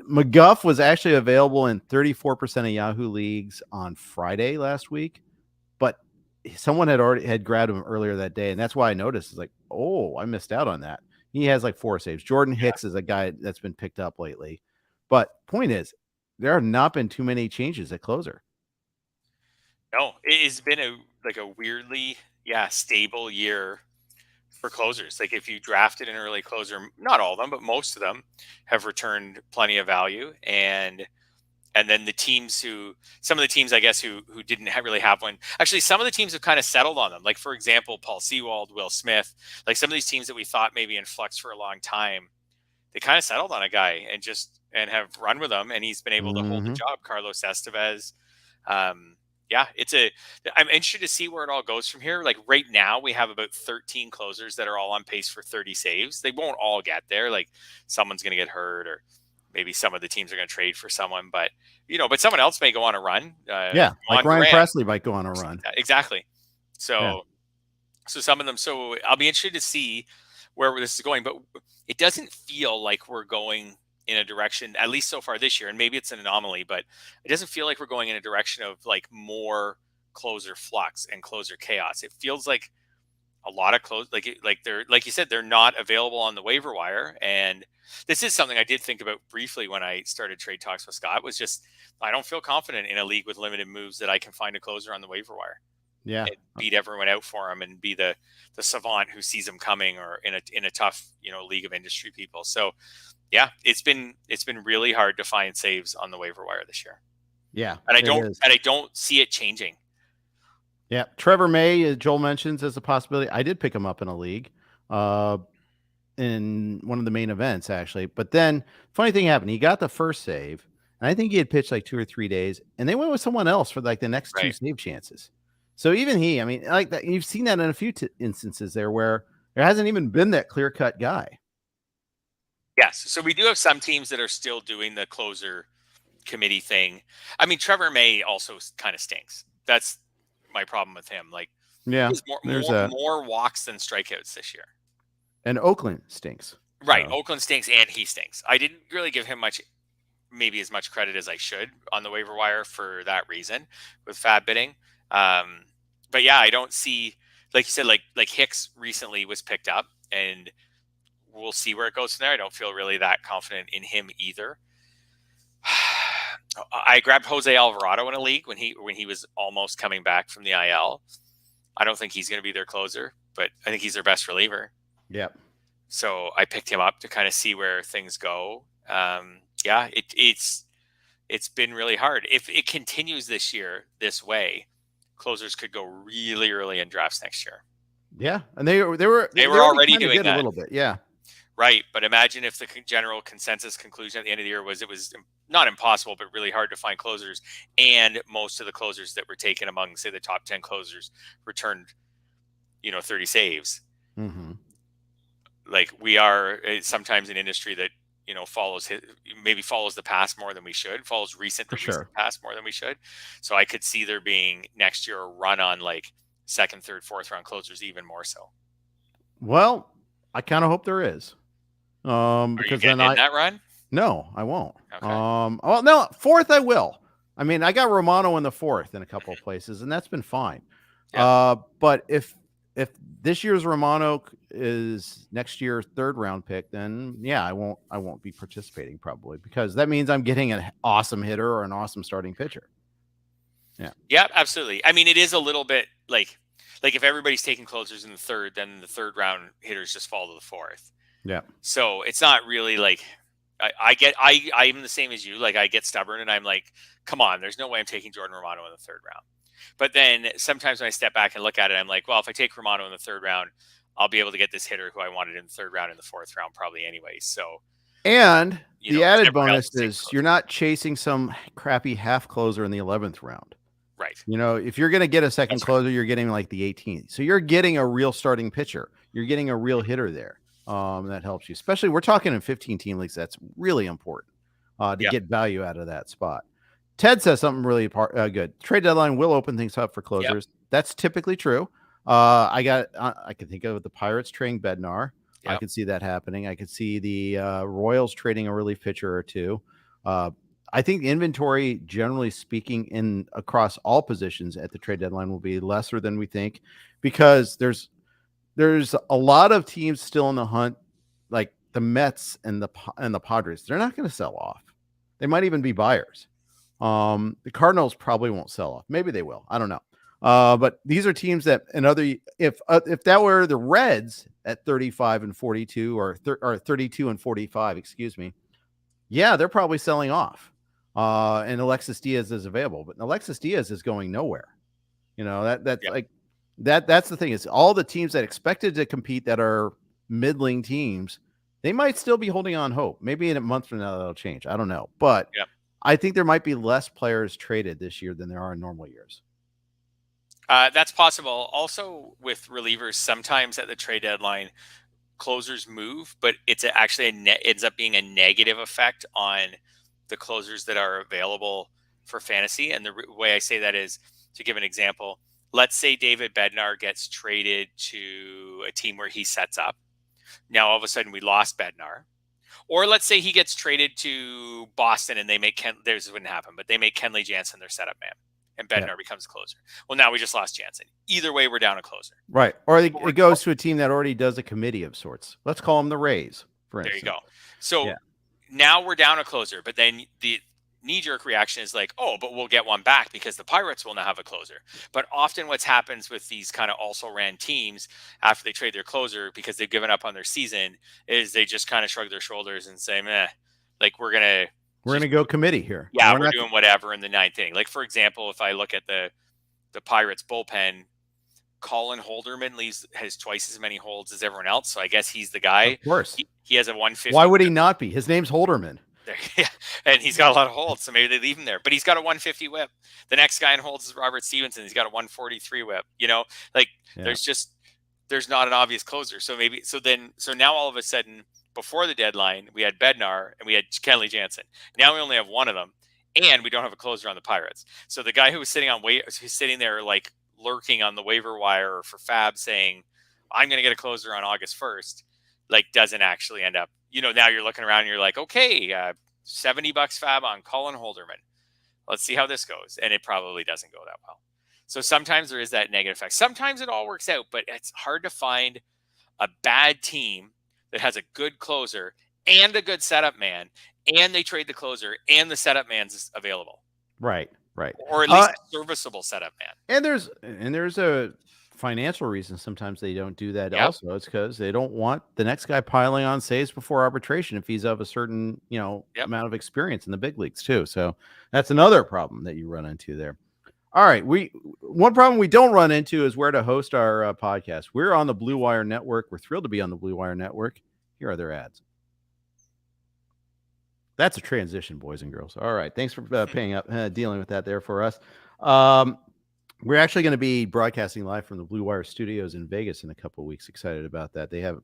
McGuff was actually available in 34% of Yahoo leagues on Friday last week, but someone had grabbed him earlier that day, and that's why I noticed. It's like, oh, I missed out on that. He has like 4 saves. Jordan Hicks is a guy that's been picked up lately. But point is, there have not been too many changes at closer. No, it's been a weirdly stable year for closers. Like if you drafted an early closer, not all of them, but most of them have returned plenty of value. And then some of the teams, I guess, who didn't really have one. Actually, some of the teams have kind of settled on them. Like, for example, Paul Sewald, Will Smith, like some of these teams that we thought maybe in flux for a long time, they kind of settled on a guy and have run with him. And he's been able to hold the job. Carlos Estevez. I'm interested to see where it all goes from here. Like right now we have about 13 closers that are all on pace for 30 saves. They won't all get there. Like someone's going to get hurt, or maybe some of the teams are going to trade for someone, but someone else may go on a run. Like Ryan Presley might go on a run. Exactly. So some of them, so I'll be interested to see where this is going, but it doesn't feel like we're going in a direction, at least so far this year, and maybe it's an anomaly, but it doesn't feel like we're going in a direction of like more closer flux and closer chaos. It feels like a lot of they're, like you said, they're not available on the waiver wire. And this is something I did think about briefly when I started trade talks with Scott, was just, I don't feel confident in a league with limited moves that I can find a closer on the waiver wire. Yeah. And beat everyone out for him and be the savant who sees him coming, or in a tough, league of industry people. So yeah, it's been really hard to find saves on the waiver wire this year. Yeah. And I don't see it changing. Yeah. Trevor May, Joel mentions, as a possibility. I did pick him up in a league in one of the main events, actually. But then funny thing happened. He got the first save, and I think he had pitched like 2 or 3 days, and they went with someone else for like the next 2 save chances. So even he, I mean, like that, you've seen that in a few instances there where there hasn't even been that clear-cut guy. Yes. So we do have some teams that are still doing the closer committee thing. I mean, Trevor May also kind of stinks. That's my problem with him. Like, there's more walks than strikeouts this year. And Oakland stinks. Right. So. Oakland stinks and he stinks. I didn't really give him maybe as much credit as I should on the waiver wire for that reason with FAAB bidding. But yeah, I don't see, like you said, like Hicks recently was picked up, and we'll see where it goes from there. I don't feel really that confident in him either. I grabbed Jose Alvarado in a league when he was almost coming back from the IL. I don't think he's going to be their closer, but I think he's their best reliever. Yep. So I picked him up to kind of see where things go. It's been really hard. If it continues this year this way, closers could go really early in drafts next year. Yeah, and they were already doing that a little bit. Yeah. Right, but imagine if the general consensus conclusion at the end of the year was it was not impossible, but really hard to find closers, and most of the closers that were taken among, say, the top 10 closers returned, 30 saves. Mm-hmm. Like we are sometimes an industry that follows the past more than we should, follows recent past more than we should. So I could see there being next year a run on like second, third, fourth round closers, even more so. Well, I kind of hope there is. Because then that run? No, I won't. Okay. Well, no, fourth I will. I mean, I got Romano in the fourth in a couple of places, and that's been fine. Yeah. But if this year's Romano is next year's third round pick, then yeah, I won't be participating probably, because that means I'm getting an awesome hitter or an awesome starting pitcher. Yeah. Yeah, absolutely. I mean, it is a little bit like if everybody's taking closers in the third, then the third round hitters just fall to the fourth. Yeah. So it's not really like I'm the same as you. Like I get stubborn and I'm like, come on, there's no way I'm taking Jordan Romano in the third round. But then sometimes when I step back and look at it, I'm like, well, if I take Romano in the third round, I'll be able to get this hitter who I wanted in the third round in the fourth round probably anyway. So, and the added bonus is you're not chasing some crappy half closer in the 11th round. Right. If you're going to get a second closer, you're getting like the 18th. So you're getting a real starting pitcher. You're getting a real hitter there. That helps you, especially we're talking in 15 team leagues. That's really important to get value out of that spot. Ted says something really good. Trade deadline will open things up for closers. Yep. That's typically true. I can think of the Pirates trading Bednar. Yep. I can see that happening. I could see the Royals trading a relief pitcher or two. I think inventory, generally speaking, across all positions at the trade deadline will be lesser than we think, because there's a lot of teams still in the hunt, like the Mets and the Padres. They're not going to sell off. They might even be buyers. The Cardinals probably won't sell off. Maybe they will. I don't know. But these are teams that if that were the Reds at 35 and 42 or 32 and 45, excuse me. Yeah, they're probably selling off. And Alexis Diaz is available, but Alexis Diaz is going nowhere. That's the thing, is all the teams that expected to compete that are middling teams, they might still be holding on hope. Maybe in a month from now that'll change. I don't know. But I think there might be less players traded this year than there are in normal years. That's possible. Also, with relievers, sometimes at the trade deadline, closers move, but it's actually ends up being a negative effect on the closers that are available for fantasy. And the way I say that is, to give an example, let's say David Bednar gets traded to a team where he sets up. Now, all of a sudden, we lost Bednar. Or let's say he gets traded to Boston and they make this wouldn't happen, but they make Kenley Jansen their setup man, and Bednar becomes closer. Well, now we just lost Jansen. Either way, we're down a closer. Right. Or it goes to a team that already does a committee of sorts. Let's call them the Rays, for instance. There you go. So now we're down a closer, but then the knee-jerk reaction is like, oh, but we'll get one back because the Pirates will now have a closer. But often what happens with these kind of also-ran teams after they trade their closer because they've given up on their season is they just kind of shrug their shoulders and say, meh, like we're going to go committee here. Yeah, we're doing whatever in the ninth inning. Like, for example, if I look at the Pirates bullpen, Colin Holderman has twice as many holds as everyone else. So I guess he's the guy. Of course. He has a 150. Why would he not be? His name's Holderman. Yeah, and he's got a lot of holds, so maybe they leave him there. But he's got a 150 whip. The next guy in holds is Robert Stevenson. He's got a 143 whip. There's not an obvious closer. So now all of a sudden, before the deadline, we had Bednar and we had Kenley Jansen. Now we only have one of them, and we don't have a closer on the Pirates. So the guy who was who's sitting there like lurking on the waiver wire for FAAB saying, "I'm going to get a closer on August 1st," like doesn't actually end up. Now you're looking around and you're like, okay, $70 FAAB on Colin Holderman. Let's see how this goes. And it probably doesn't go that well. So sometimes there is that negative effect. Sometimes it all works out, but it's hard to find a bad team that has a good closer and a good setup man, and they trade the closer and the setup man's available. Right. Or at least a serviceable setup man. And there's a financial reason sometimes they don't do that. Also, it's because they don't want the next guy piling on saves before arbitration if he's of a certain amount of experience in the big leagues too. So that's another problem that you run into there. All right, one problem we don't run into is where to host our podcast. We're on the Blue Wire Network. We're thrilled to be on the Blue Wire Network. Here are their ads. That's a transition, boys and girls. All right, thanks for dealing with that there for us. We're actually going to be broadcasting live from the Blue Wire Studios in Vegas in a couple of weeks. Excited about that. They have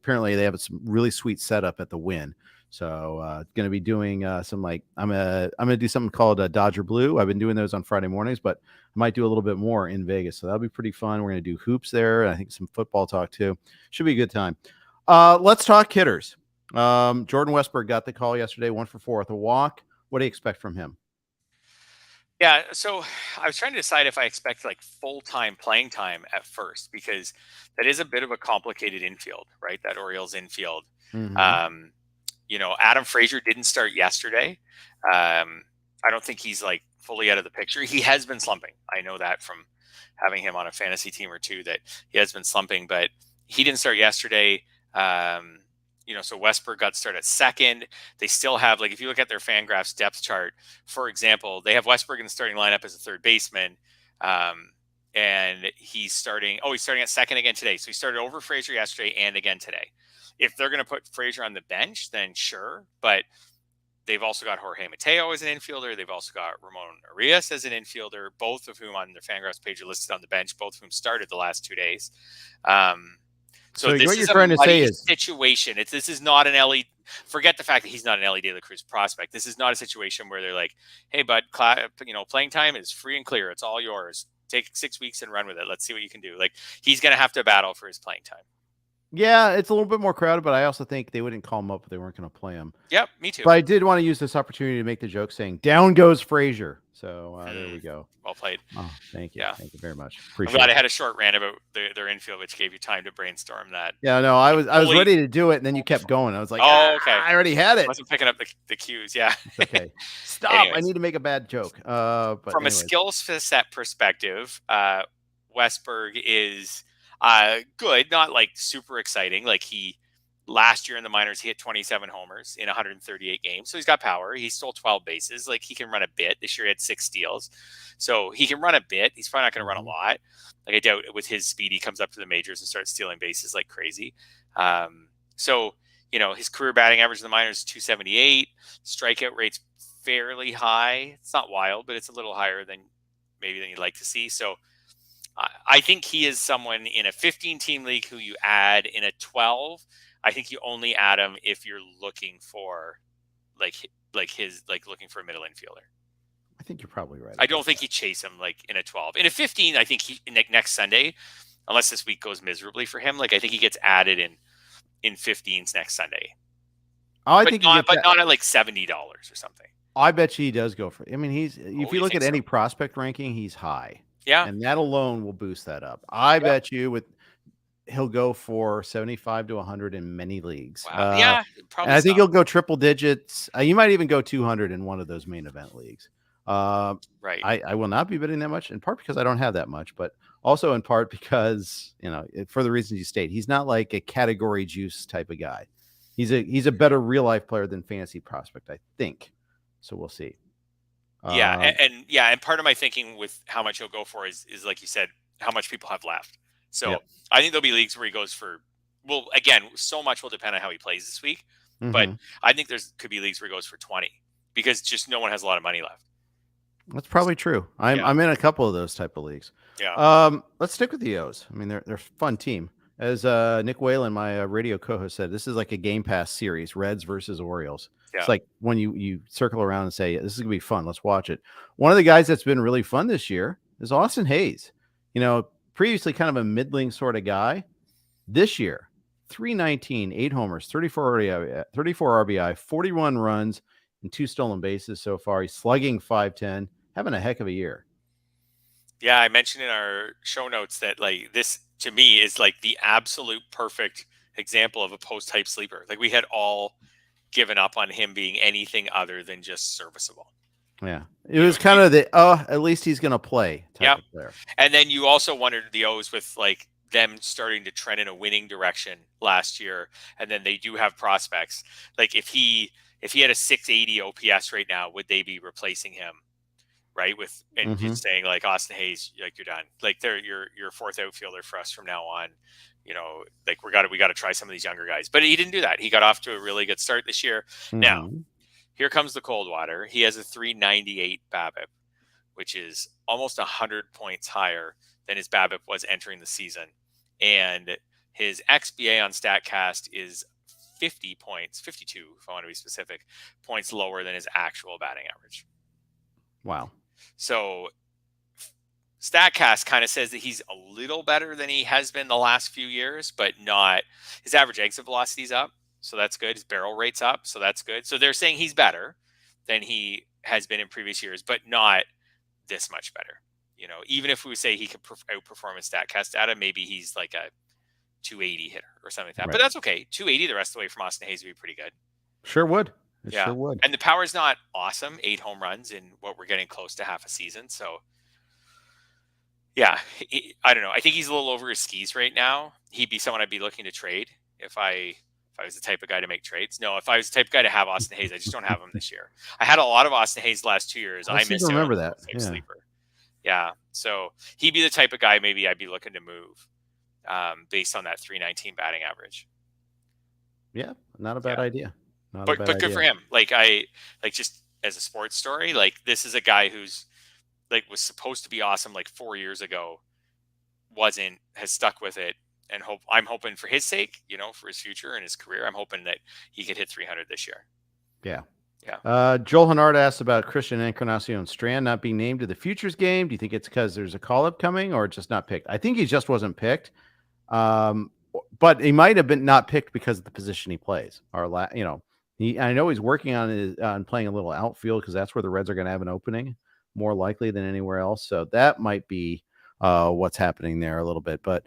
some really sweet setup at the Wynn. So going to be doing some I'm gonna do something called Dodger Blue. I've been doing those on Friday mornings, but I might do a little bit more in Vegas. So that'll be pretty fun. We're going to do hoops there. I think some football talk too. Should be a good time. Let's talk hitters. Jordan Westberg got the call yesterday, 1 for 4 with a walk. What do you expect from him? Yeah, so I was trying to decide if I expect full-time playing time at first, because that is a bit of a complicated infield, right? That Orioles infield. Mm-hmm. Adam Frazier didn't start yesterday. I don't think he's fully out of the picture. He has been slumping. I know that from having him on a fantasy team or two, that he has been slumping, but he didn't start yesterday. So Westberg got started at second. They still have, if you look at their Fangraphs depth chart, for example, they have Westberg in the starting lineup as a third baseman. And he's starting at second again today. So he started over Frazier yesterday and again today. If they're going to put Frazier on the bench, then sure. But they've also got Jorge Mateo as an infielder. They've also got Ramon Arias as an infielder, both of whom on their Fangraphs page are listed on the bench, both of whom started the last 2 days. So what this you're is a trying to say muddy is situation. This is not an Ellie. Forget the fact that he's not an Ellie De La Cruz prospect. This is not a situation where they're like, "Hey, bud, playing time is free and clear. It's all yours. Take 6 weeks and run with it. Let's see what you can do." Like he's going to have to battle for his playing time. yeah, it's a little bit more crowded, but I also think they wouldn't call him up if they weren't going to play him. Yep, me too. But I did want to use this opportunity to make the joke saying, "Down goes Frazier." So there we go. Well played. Oh, thank you. Yeah. Thank you very much. I'm Appreciate glad it. I had a short rant about their infield, which gave you time to brainstorm that. Yeah, no, I was ready to do it, and then you kept going. I was like, oh, okay. I already had it. I wasn't picking up the cues. Yeah. It's okay. Stop. Anyways. I need to make a bad joke. But From a skills set perspective, Westberg is good, not like super exciting. Like last year in the minors, he hit 27 homers in 138 games. So he's got power. He stole 12 bases. Like he can run a bit. This year he had 6 steals. So he can run a bit. He's probably not going to run a lot. Like I doubt with his speed, he comes up to the majors and starts stealing bases like crazy. So, his career batting average in the minors is 278. Strikeout rate's fairly high. It's not wild, but it's a little higher than you'd like to see. So I think he is someone in a 15-team league who you add in a 12. I think you only add him if you're looking for looking for a middle infielder. I think you're probably right. I don't think you chase him like in a 12. In a 15, I think next Sunday, unless this week goes miserably for him, like I think he gets added in 15s next Sunday. I but think not at like $70 or something. I bet you he does go for. I mean, if you look at any so? prospect ranking, he's high. Yeah, and that alone will boost that up. I bet you he'll go for 75 to 100 in many leagues. Wow. Yeah, probably. And I think he'll go triple digits. You might even go 200 in one of those main event leagues. Right. I will not be bidding that much, in part because I don't have that much, but also in part because for the reasons you state, he's not like a category juice type of guy. He's a better real life player than fantasy prospect, I think. So we'll see. And part of my thinking with how much he'll go for is like you said, how much people have left. So I think there'll be leagues where he goes for. Well, again, so much will depend on how he plays this week. But I think could be leagues where he goes for 20 because just no one has a lot of money left. That's probably true. I'm in a couple of those type of leagues. Yeah. Let's stick with the O's. I mean, they're a fun team. As Nick Whalen, my radio co-host, said, this is like a Game Pass series, Reds versus Orioles. Yeah. It's like when you circle around and say, this is going to be fun. Let's watch it. One of the guys that's been really fun this year is Austin Hayes. Previously kind of a middling sort of guy. This year, 319, 8 homers, 34 RBI, 41 runs, and 2 stolen bases so far. He's slugging .510, having a heck of a year. Yeah, I mentioned in our show notes that like this to me is like the absolute perfect example of a post-hype sleeper. Like we had all given up on him being anything other than just serviceable. Yeah, it was kind of at least he's going to play type of player. And then you also wondered the O's with like them starting to trend in a winning direction last year, and then they do have prospects. Like if he had a 680 OPS right now, would they be replacing him? Right, just saying like Austin Hayes, like you're done. Like they're your fourth outfielder for us from now on. Like we got to try some of these younger guys. But he didn't do that. He got off to a really good start this year. Now, here comes the cold water. He has a 398 BABIP, which is almost 100 points higher than his BABIP was entering the season, and his XBA on Statcast is 50 points, 52 if I want to be specific, points lower than his actual batting average. Wow. So Statcast kind of says that he's a little better than he has been the last few years, but not. His average exit velocity is up, so that's good. His barrel rate's up, so that's good. So they're saying he's better than he has been in previous years, but not this much better. Even if we say he could outperform his Statcast data, maybe he's like a 280 hitter or something like that. Right. But that's okay. 280 the rest of the way from Austin Hayes would be pretty good. Sure would. Sure would. And the power's not awesome. 8 home runs in what we're getting close to half a season. So, yeah, I don't know. I think he's a little over his skis right now. He'd be someone I'd be looking to trade if I was the type of guy to make trades. No, if I was the type of guy to have Austin Hayes, I just don't have him this year. I had a lot of Austin Hayes the last 2 years. I missed him. Remember that. Sleeper. Yeah. So he'd be the type of guy maybe I'd be looking to move based on that 319 batting average. Yeah, not a bad idea. But good for him. Just as a sports story, like this is a guy who's like was supposed to be awesome like 4 years ago, has stuck with it, I'm hoping for his sake, for his future and his career, I'm hoping that he could hit 300 this year. Yeah. Yeah. Joel Hennard asked about Christian Encarnacion Strand not being named to the futures game. Do you think it's because there's a call up coming or just not picked? I think he just wasn't picked. But he might have been not picked because of the position he plays. I know he's working on playing a little outfield because that's where the Reds are going to have an opening more likely than anywhere else. So that might be what's happening there a little bit. But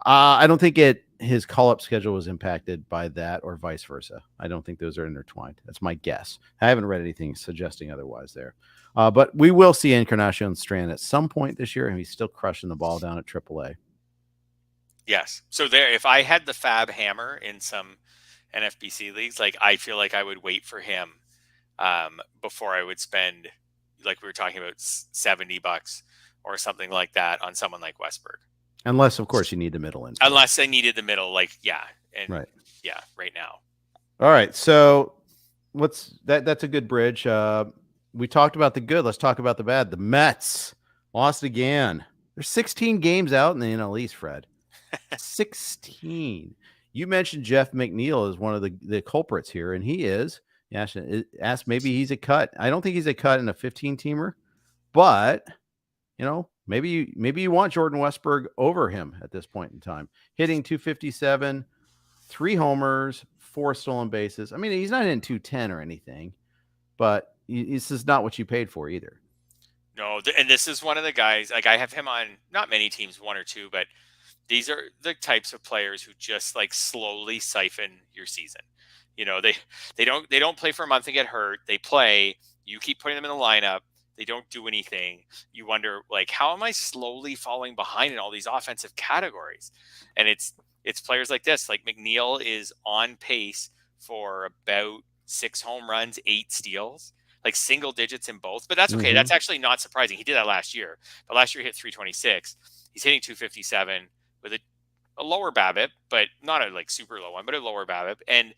I don't think his call-up schedule was impacted by that or vice versa. I don't think those are intertwined. That's my guess. I haven't read anything suggesting otherwise there. But we will see Encarnacion Strand at some point this year, and he's still crushing the ball down at AAA. Yes. So if I had the FAAB hammer in some NFBC leagues, I feel like I would wait for him before I would spend, like we were talking about, $70 or something like that on someone like Westberg. Unless, of course, you need the middle infield. Unless I needed the middle, right now. All right, so that's a good bridge. We talked about the good. Let's talk about the bad. The Mets lost again. There's 16 games out in the NL East, Fred. 16. You mentioned Jeff McNeil as one of the culprits here, and he is. Asked maybe he's a cut. I don't think he's a cut in a 15-teamer, but maybe you want Jordan Westberg over him at this point in time. Hitting 257, 3 homers, 4 stolen bases. I mean, he's not in 210 or anything, but this is not what you paid for either. No, and this is one of the guys, I have him on not many teams, 1 or 2, but these are the types of players who just slowly siphon your season. They don't play for a month and get hurt. They play, you keep putting them in the lineup. They don't do anything. You wonder, how am I slowly falling behind in all these offensive categories? And it's players like this, McNeil is on pace for about 6 home runs, 8 steals, single digits in both. But that's okay. Mm-hmm. That's actually not surprising. He did that last year. But last year he hit 326. He's hitting 257 with a lower BABIP, but not a super low one, but a lower BABIP. And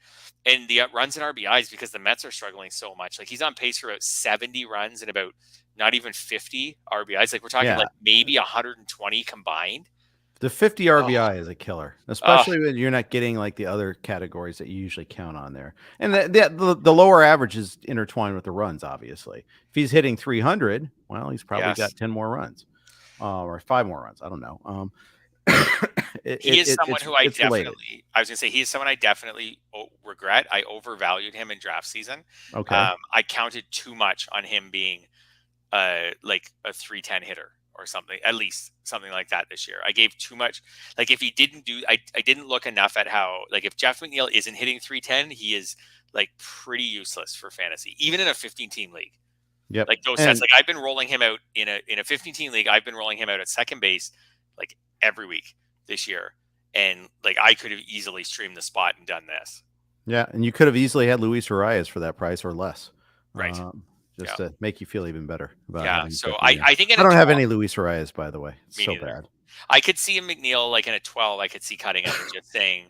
the runs and RBIs, because the Mets are struggling so much. He's on pace for about 70 runs and about not even 50 RBIs. We're talking maybe 120 combined. The 50 RBI is a killer, especially when you're not getting the other categories that you usually count on there. And the lower average is intertwined with the runs, obviously. If he's hitting 300, well, he's probably got 10 more runs or 5 more runs. I don't know. He is someone who I definitely regret. I overvalued him in draft season. Okay. I counted too much on him being a 310 hitter or something, at least something like that this year. I gave too much. If he didn't I didn't look enough at how, if Jeff McNeil isn't hitting 310, he is pretty useless for fantasy, even in a 15-team league. Yep. Those sets, I've been rolling him out in a 15-team league. I've been rolling him out at second base, every week this year. And I could have easily streamed the spot and done this. Yeah. And you could have easily had Luis Arias for that price or less. Right. To make you feel even better about so I think I don't have any Luis Arias, by the way. It's so neither. Bad. I could see a McNeil in a 12. I could see cutting him and just saying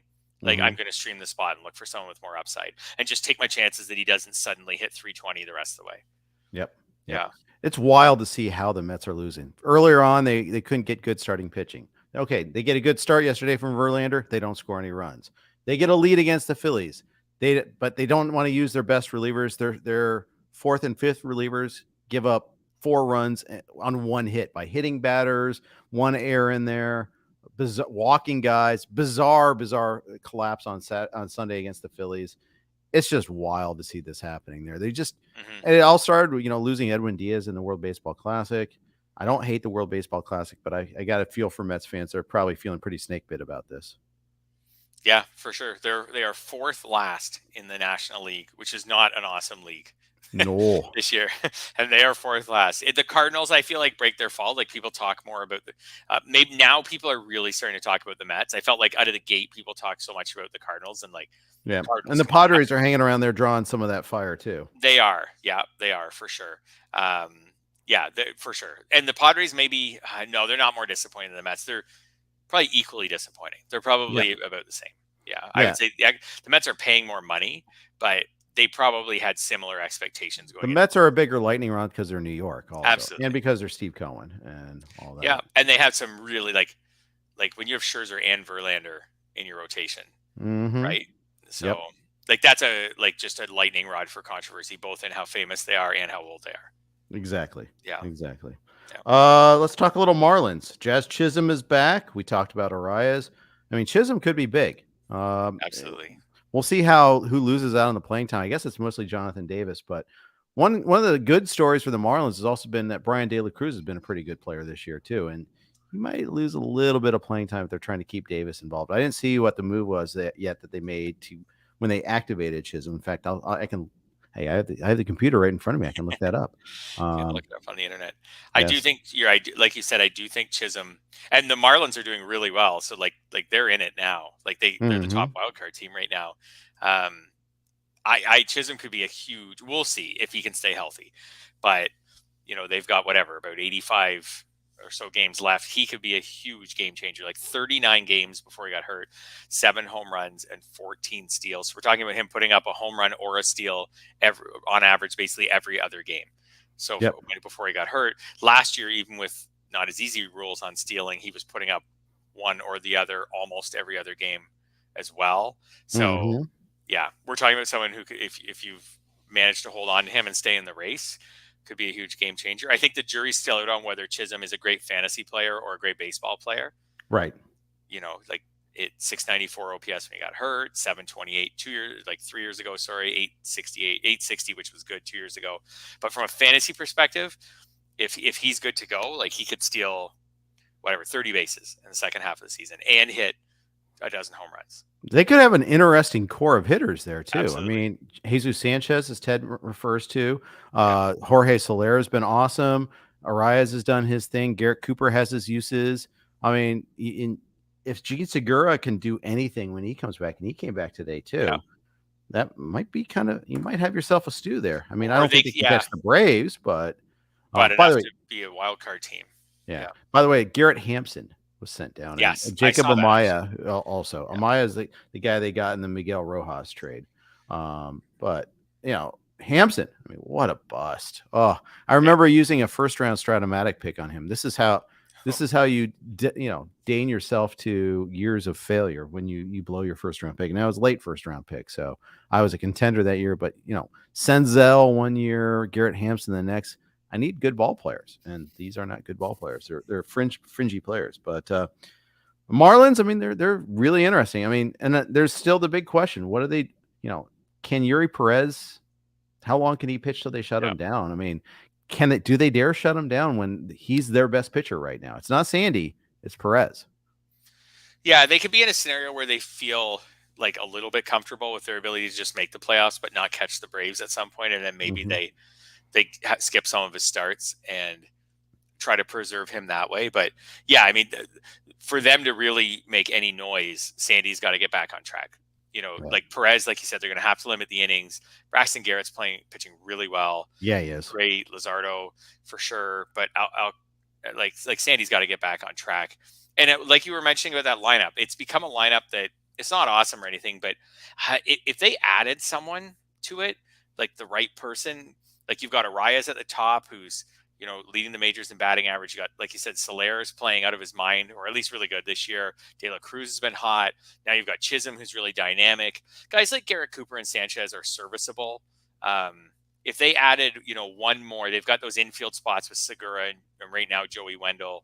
I'm going to stream the spot and look for someone with more upside and just take my chances that he doesn't suddenly hit 320 the rest of the way. Yep. Yeah. It's wild to see how the Mets are losing. Earlier on, they couldn't get good starting pitching. Okay, they get a good start yesterday from Verlander. They don't score any runs. They get a lead against the Phillies. But they don't want to use their best relievers. Their 4th and 5th relievers give up 4 runs on 1 hit by hitting batters, 1 error in there, walking guys, bizarre collapse on Sunday against the Phillies. It's just wild to see this happening there. They just, and it all started with, losing Edwin Diaz in the World Baseball Classic. I don't hate the World Baseball Classic, but I got a feel for Mets fans. They're probably feeling pretty snake bit about this. Yeah, for sure. They are 4th last in the National League, which is not an awesome league. No. This year, and they are 4th last. The Cardinals, I feel break their fall. People talk more about maybe now people are really starting to talk about the Mets. I felt out of the gate people talk so much about the Cardinals and and the Padres are hanging around there drawing some of that fire too. They are, they are for sure. For sure. And the Padres maybe no, they're not more disappointing than the Mets. They're probably equally disappointing. They're probably about the same. I would say the Mets are paying more money, but they probably had similar expectations going. The Mets are a bigger lightning rod because they're New York, also. Absolutely, and because they're Steve Cohen and all that. Yeah, and they have some really like when you have Scherzer and Verlander in your rotation, Mm-hmm. right? So Yep. like that's just a lightning rod for controversy, both in how famous they are and how old they are. Exactly. Yeah. Exactly. Yeah. Let's talk a little Marlins. Jazz Chisholm is back. We talked about Arias. I mean, Chisholm could be big. Absolutely. We'll see who loses out on the playing time. I guess it's mostly Jonathan Davis, but one of the good stories for the Marlins has also been that Brian De La Cruz has been a pretty good player this year too, and he might lose a little bit of playing time if they're trying to keep Davis involved. I didn't see what the move was that they made to when they activated Chisholm. In fact, I can. Hey, I have the computer right in front of me. I can look that up. You can look it up on the internet. I do Yes. think like you said, I do think Chisholm and the Marlins are doing really well. So like they're in it now. Like they're the top wildcard team right now. Chisholm could be a huge. We'll see if he can stay healthy, but they've got about 85 or so games left. He could be a huge game changer. Like 39 games before he got hurt, 7 home runs and 14 steals. So we're talking about him putting up a home run or a steal on average, basically every other game. So before he got hurt last year, even with not as easy rules on stealing, he was putting up one or the other almost every other game as well. So yeah, we're talking about someone who, if you've managed to hold on to him and stay in the race, could be a huge game changer. I think the jury's still out on whether Chisholm is a great fantasy player or a great baseball player. Right. Like it 694 OPS when he got hurt, 728 3 years ago, 860, which was good 2 years ago. But from a fantasy perspective, if he's good to go, like he could steal 30 bases in the second half of the season and hit a dozen home runs. They could have an interesting core of hitters there too. Absolutely. I mean, Jesus Sanchez, as Ted refers to, Jorge Soler has been awesome. Arias has done his thing. Garrett Cooper has his uses. I mean, if Gene Segura can do anything when he comes back, and he came back today too, that might be you might have yourself a stew there. I mean, I don't think they can catch the Braves, but enough to be a wild card team. Yeah. By the way, Garrett Hampson was sent down. Yes. And Jacob Amaya also. Yeah. Amaya is the guy they got in the Miguel Rojas trade. But Hampson, I mean, what a bust. Oh, I remember using a first round Stratomatic pick on him. This is how you deign yourself to years of failure when you blow your first round pick. And I was late first round pick, so I was a contender that year. But Senzel 1 year, Garrett Hampson the next. I need good ball players, and these are not good ball players. They're fringy players. But Marlins, I mean, they're really interesting. I mean, and there's still the big question: what are they? Can Yuri Perez? How long can he pitch till they shut him down? I mean, do they dare shut him down when he's their best pitcher right now? It's not Sandy, it's Perez. Yeah, they could be in a scenario where they feel like a little bit comfortable with their ability to just make the playoffs, but not catch the Braves at some point, and then maybe they skip some of his starts and try to preserve him that way. But yeah, I mean, for them to really make any noise, Sandy's got to get back on track. Like Perez, like you said, they're going to have to limit the innings. Braxton Garrett's pitching really well. Yeah, he is. Great. Lazardo for sure. But like Sandy's got to get back on track. And like you were mentioning about that lineup, it's become a lineup that it's not awesome or anything, but if they added someone to it, like the right person, like you've got Arias at the top, who's leading the majors in batting average. You got, like you said, Soler is playing out of his mind, or at least really good this year. De La Cruz has been hot. Now you've got Chisholm, who's really dynamic. Guys like Garrett Cooper and Sanchez are serviceable. If they added, one more, they've got those infield spots with Segura and right now Joey Wendell.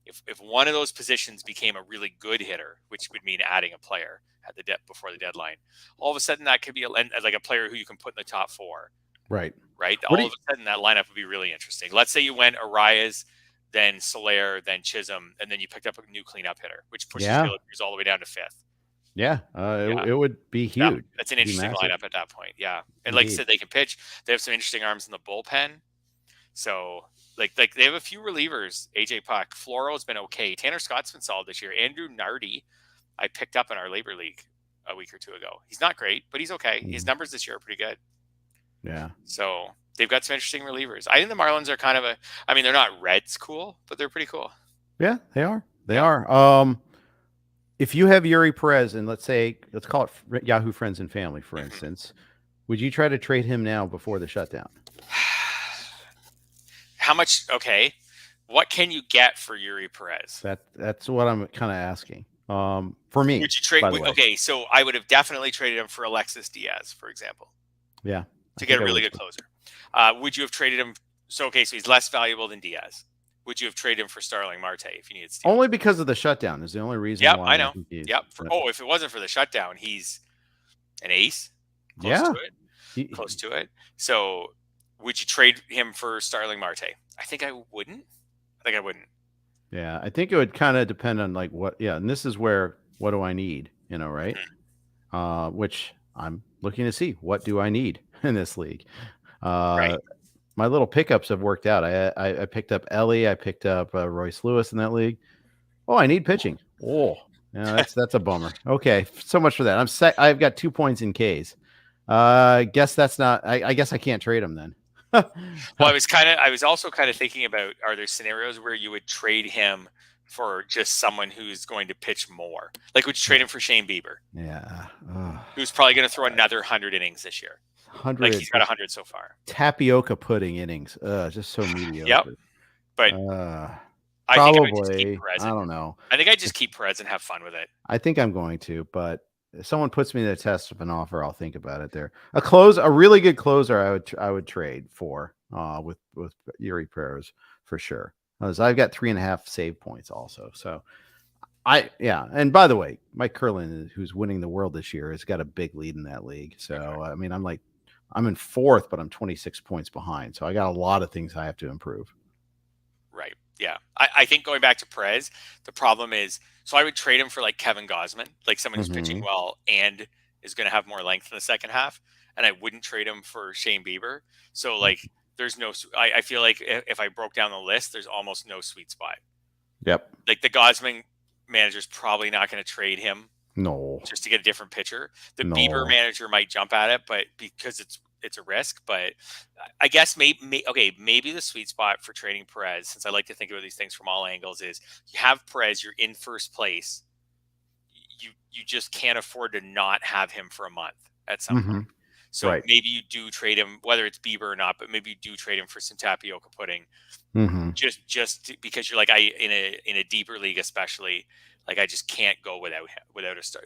If one of those positions became a really good hitter, which would mean adding a player at the before the deadline, all of a sudden that could be like a player who you can put in the top 4. Right. All of a sudden, that lineup would be really interesting. Let's say you went Arias, then Soler, then Chisholm, and then you picked up a new cleanup hitter, which pushes De La Cruz all the way down to 5th. Yeah, it would be huge. That's an interesting lineup at that point. Yeah, and like I said, they can pitch. They have some interesting arms in the bullpen. So, like they have a few relievers. AJ Puck, Floro's been okay. Tanner Scott's been solid this year. Andrew Nardi, I picked up in our labor league a week or two ago. He's not great, but he's okay. His numbers this year are pretty good. Yeah. So they've got some interesting relievers. I think the Marlins are kind of they're not Reds cool, but they're pretty cool. Yeah, they are. They are. If you have Yuri Perez, and let's call it Yahoo Friends and Family, for instance, would you try to trade him now before the shutdown? How much? Okay. What can you get for Yuri Perez? That's what I'm kind of asking. For me, Would you trade? by the way. Okay, so I would have definitely traded him for Alexis Diaz, for example. Yeah, to get a really good closer. Would you have traded him? So he's less valuable than Diaz. Would you have traded him for Starling Marte if you needed steal? Only because of the shutdown is the only reason. Yep, why I know. Yep. If it wasn't for the shutdown, he's an ace. Close to it. Close to it. So, would you trade him for Starling Marte? I think I wouldn't. Yeah, I think it would kind of depend on like what. Yeah, and this is where what do I need? Right? Mm-hmm. Which I'm looking to see. What do I need in this league? Right. My little pickups have worked out. I picked up Ellie. I picked up Royce Lewis in that league. Oh, I need pitching. Oh, yeah, that's a bummer. Okay, so much for that. I'm set. I've got 2 points in Ks. Guess that's not. I guess I can't trade him then. Well, I was also kind of thinking about, are there scenarios where you would trade him for just someone who's going to pitch more? Like, would you trade him for Shane Bieber? Yeah. Who's probably going to throw another 100 innings this year. 100. Like, he's got 100 so far. Tapioca pudding innings. Just so mediocre. Yep. But probably. I don't know. I think I just keep Perez and have fun with it. I think I'm going to, but if someone puts me the test of an offer, I'll think about it there. A really good closer I would trade for with Yuri Perez for sure. Because I've got 3.5 save points also. So and by the way, Mike Curlin, who's winning the world this year, has got a big lead in that league. So I mean, I'm in 4th, but I'm 26 points behind. So I got a lot of things I have to improve. Right. Yeah. I think going back to Perez, the problem is, so I would trade him for like Kevin Gausman, like someone who's pitching well and is going to have more length in the second half. And I wouldn't trade him for Shane Bieber. So like, there's no, I feel like if I broke down the list, there's almost no sweet spot. Yep. Like the Gausman manager's probably not going to trade him. No. Just to get a different pitcher. The Bieber manager might jump at it, but because it's a risk. But I guess maybe the sweet spot for trading Perez, since I like to think about these things from all angles, is you have Perez, you're in first place. You just can't afford to not have him for a month at some point. So maybe you do trade him, whether it's Bieber or not, but maybe you do trade him for some tapioca pudding. Just because you're like, in a deeper league especially, like I just can't go without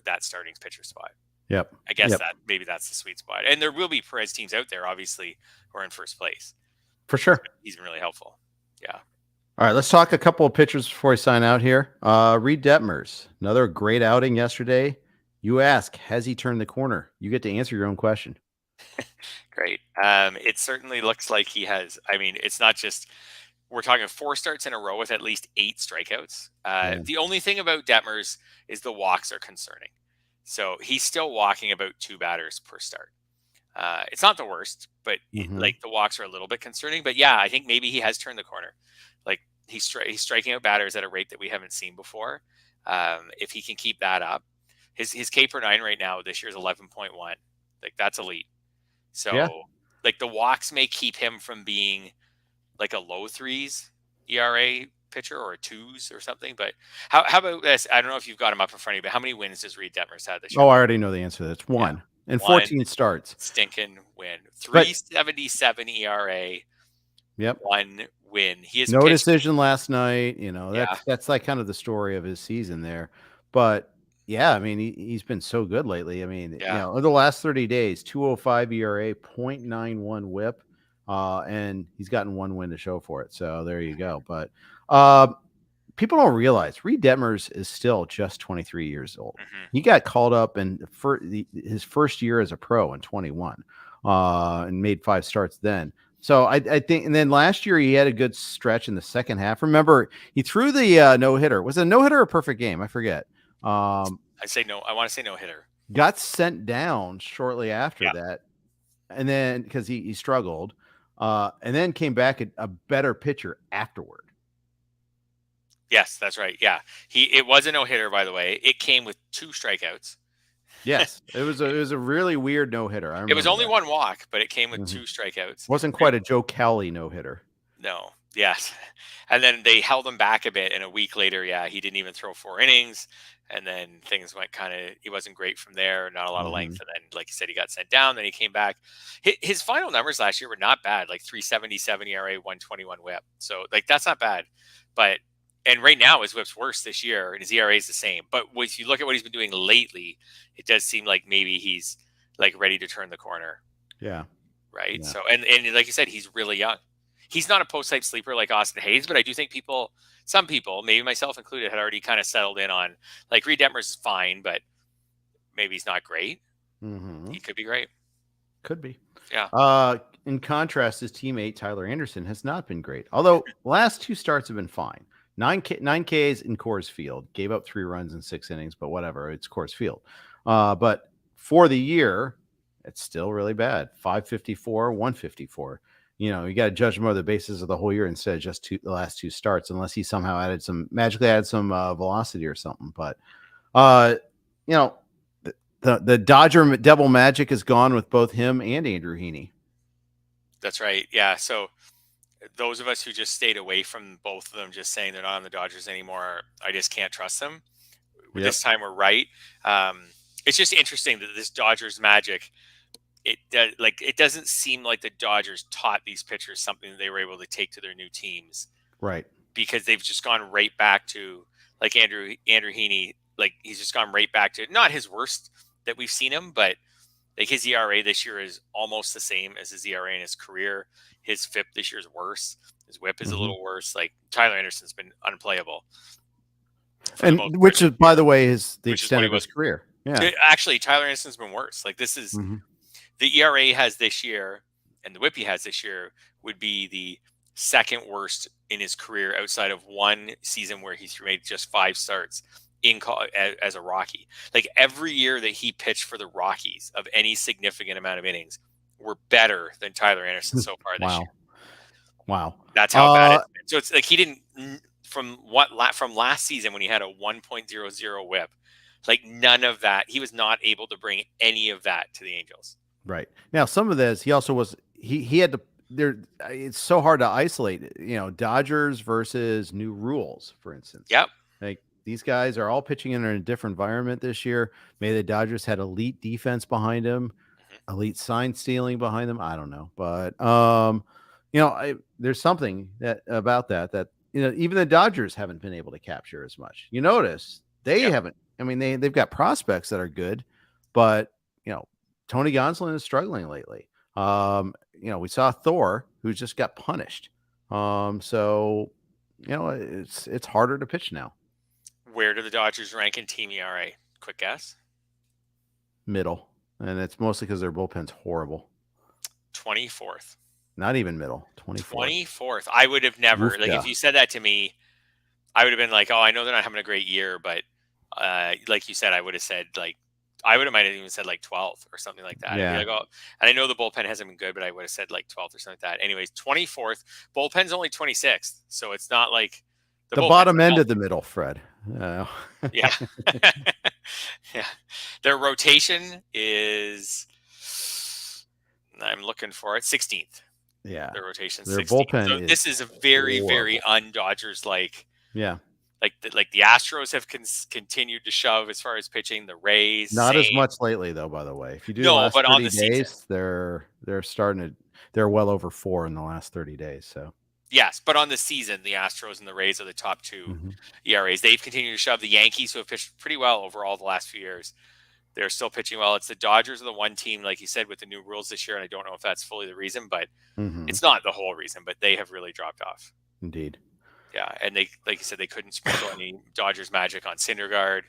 that starting pitcher spot. Yep. I guess that maybe that's the sweet spot. And there will be Perez teams out there, obviously, who are in first place. For sure. He's been really helpful. Yeah. All right, let's talk a couple of pitchers before I sign out here. Reed Detmers, another great outing yesterday. You ask, has he turned the corner? You get to answer your own question. Great. It certainly looks like he has. I mean, it's not just, we're talking 4 starts in a row with at least 8 strikeouts. The only thing about Detmers is the walks are concerning. So he's still walking about 2 batters per start. It's not the worst, but like the walks are a little bit concerning. But yeah, I think maybe he has turned the corner. Like he's striking out batters at a rate that we haven't seen before. If he can keep that up, his K per 9 right now this year is 11.1. Like that's elite. So like the walks may keep him from being like a low 3s ERA pitcher or a 2s or something. But how about this? I don't know if you've got him up in front of you, but how many wins does Reed Detmers have this year? Oh, I already know the answer. That's 1 and 14 starts. Stinking win. 3.77 ERA. Yep. 1 win. He has no decision last night. That's like kind of the story of his season there. But yeah, I mean, he's been so good lately. I mean, over the last 30 days, 2.05 ERA, 0.91 WHIP, and he's gotten 1 win to show for it. So there you go. But people don't realize Reed Detmers is still just 23 years old. He got called up in his first year as a pro in 21, and made 5 starts then. So I think, and then last year he had a good stretch in the second half. Remember, he threw the no hitter. Was it a no hitter or a perfect game? I forget. I say no. I want to say no hitter. Got sent down shortly after that, and then because he struggled, and then came back a better pitcher afterward. Yes, that's right. Yeah, it was a no hitter, by the way. It came with 2 strikeouts. Yes, it was a really weird no hitter. It was only 1 walk, but it came with 2 strikeouts. Wasn't quite a Joe Cowley no hitter. No, Yes. And then they held him back a bit, and a week later, he didn't even throw 4 innings. And then things went he wasn't great from there, not a lot of length. And then, like you said, he got sent down, then he came back. His final numbers last year were not bad, like 377 ERA, 121 whip. So, like, that's not bad. And right now, his whip's worse this year, and his ERA is the same. But if you look at what he's been doing lately, it does seem like maybe he's, like, ready to turn the corner. Yeah. Right? Yeah. So, and like you said, he's really young. He's not a post-type sleeper like Austin Hayes, but I do think some people, maybe myself included, had already kind of settled in on, like, Reed Detmers is fine, but maybe he's not great. He could be great. Could be. Yeah. In contrast, his teammate Tyler Anderson has not been great. Although last 2 starts have been fine. 9 Ks in Coors Field. Gave up 3 runs in 6 innings, but whatever. It's Coors Field. But for the year, it's still really bad. 554, 154. You got to judge more of the bases of the whole year instead of just the last 2 starts, unless he somehow magically added some velocity or something. But the Dodger devil magic is gone with both him and Andrew Heaney. That's right. Yeah. So those of us who just stayed away from both of them, just saying they're not on the Dodgers anymore, I just can't trust them. Yep. This time we're right. It's just interesting that this Dodgers magic, it doesn't seem like the Dodgers taught these pitchers something that they were able to take to their new teams. Right. Because they've just gone right back to, like, Andrew Heaney, like, he's just gone right back to not his worst that we've seen him, but like his ERA this year is almost the same as his ERA in his career. His FIP this year is worse. His whip is a little worse. Like, Tyler Anderson's been unplayable. And which is, by the way, is the extent of his career. Yeah. Actually, Tyler Anderson's been worse. Like, this is the ERA he has this year and the whip he has this year would be the second worst in his career outside of one season where he made just 5 starts as a Rocky. Like, every year that he pitched for the Rockies of any significant amount of innings were better than Tyler Anderson so far this year. Wow. That's how bad it's been. So it's like he didn't, from last season when he had a 1.00 whip, like, none of that, he was not able to bring any of that to the Angels. Right. Now, some of this, he also was, he had to, it's so hard to isolate, Dodgers versus new rules, for instance. Yep. Like, these guys are all pitching in a different environment this year. Maybe the Dodgers had elite defense behind them, elite sign stealing behind them. I don't know. But, there's something about that, even the Dodgers haven't been able to capture as much. You notice they haven't. I mean, they've got prospects that are good, but, Tony Gonsolin is struggling lately. We saw Thor, who just got punished. So, it's harder to pitch now. Where do the Dodgers rank in team ERA? Quick guess. Middle. And it's mostly because their bullpen's horrible. 24th. Not even middle. 24th. I would have never, if you said that to me, I would have been like, oh, I know they're not having a great year, but like you said, I would have said, like, might have even said like 12th or something like that. Yeah. Like, oh, and I know the bullpen hasn't been good, but I would have said like 12th or something like that. Anyways, 24th. Bullpen's only 26th, so it's not like the bottom end of the middle, Fred. Yeah. Yeah. Their rotation is, I'm looking for it, 16th. Yeah. Their rotation. Their 16th. bullpen. So this is a very, very un-Dodgers like. Yeah. Like the Astros have continued to shove as far as pitching. The Rays, not as much lately, though. By the way, if you do but on the days, season, they're starting to. They're well over 4 in the last 30 days. So yes, but on the season, the Astros and the Rays are the top 2 ERAs. They've continued to shove. The Yankees, who have pitched pretty well overall the last few years, they're still pitching well. It's the Dodgers are the one team, like you said, with the new rules this year, and I don't know if that's fully the reason, but it's not the whole reason. But they have really dropped off. Indeed. Yeah, and they, like you said, they couldn't sprinkle any Dodgers magic on Syndergaard.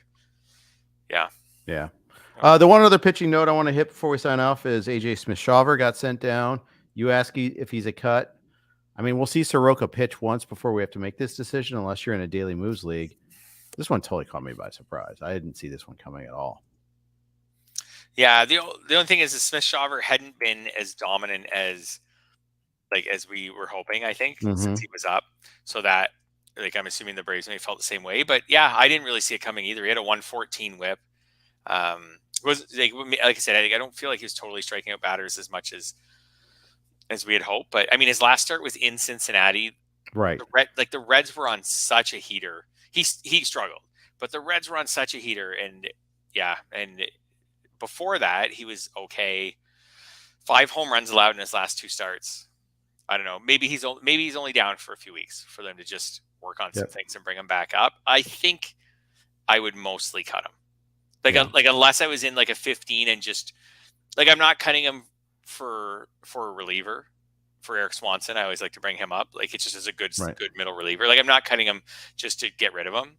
Yeah. Yeah. The one other pitching note I want to hit before we sign off is AJ Smith-Shawver got sent down. You ask if he's a cut. I mean, we'll see Soroka pitch once before we have to make this decision, unless you're in a daily moves league. This one totally caught me by surprise. I didn't see this one coming at all. Yeah, the only thing is that Smith-Shawver hadn't been as dominant as we were hoping, I think, since he was up. So that, like, I'm assuming the Braves may have felt the same way. But yeah, I didn't really see it coming either. He had a 114 whip. Was like I said, I don't feel like he was totally striking out batters as much as we had hoped. But I mean, his last start was in Cincinnati. Right. The Reds were on such a heater. He struggled, but the Reds were on such a heater, and before that he was okay. 5 home runs allowed in his last 2 starts. I don't know. Maybe he's only down for a few weeks for them to just work on some things and bring him back up. I think I would mostly cut him. Like unless I was in like a 15 and just like I'm not cutting him for a reliever. For Eric Swanson, I always like to bring him up. Like it's just as a good middle reliever. Like I'm not cutting him just to get rid of him.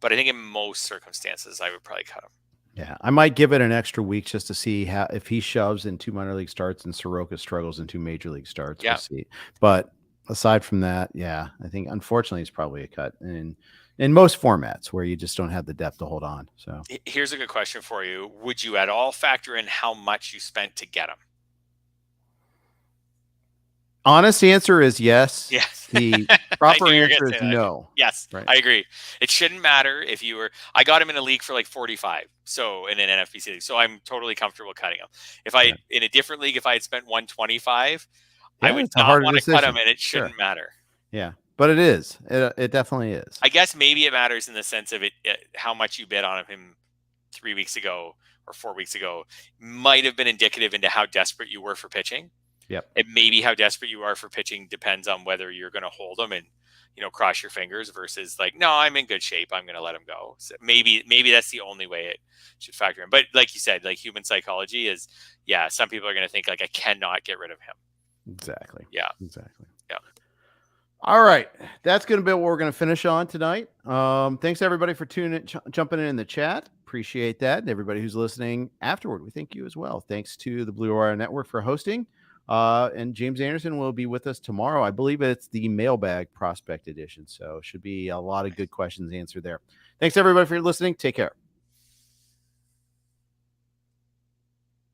But I think in most circumstances, I would probably cut him. Yeah, I might give it an extra week just to see if he shoves in 2 minor league starts and Soroka struggles in 2 major league starts. Yeah. We'll see. But aside from that, yeah, I think unfortunately it's probably a cut in most formats where you just don't have the depth to hold on. So here's a good question for you: would you at all factor in how much you spent to get him? Honest answer is yes. Yes. The proper answer is no. Yes, right. I agree. It shouldn't matter if you were. I got him in a league for like 45, so in an NFBC league, so I'm totally comfortable cutting him. If I in a different league, if I had spent 125, I would not want to cut him, and it shouldn't matter. Yeah, but it is. It definitely is. I guess maybe it matters in the sense of how much you bid on him 3 weeks ago or 4 weeks ago might have been indicative into how desperate you were for pitching. Yep. And maybe how desperate you are for pitching depends on whether you're going to hold them and, cross your fingers versus like, no, I'm in good shape, I'm going to let him go. So maybe that's the only way it should factor in. But like you said, like human psychology is, some people are going to think like, I cannot get rid of him. Exactly. Yeah. Exactly. Yeah. All right. That's going to be what we're going to finish on tonight. Thanks everybody for jumping in the chat. Appreciate that. And everybody who's listening afterward, we thank you as well. Thanks to the Blue Wire Network for hosting. And James Anderson will be with us tomorrow. I believe it's the mailbag prospect edition. So should be a lot of good questions answered there. Thanks everybody for listening. Take care.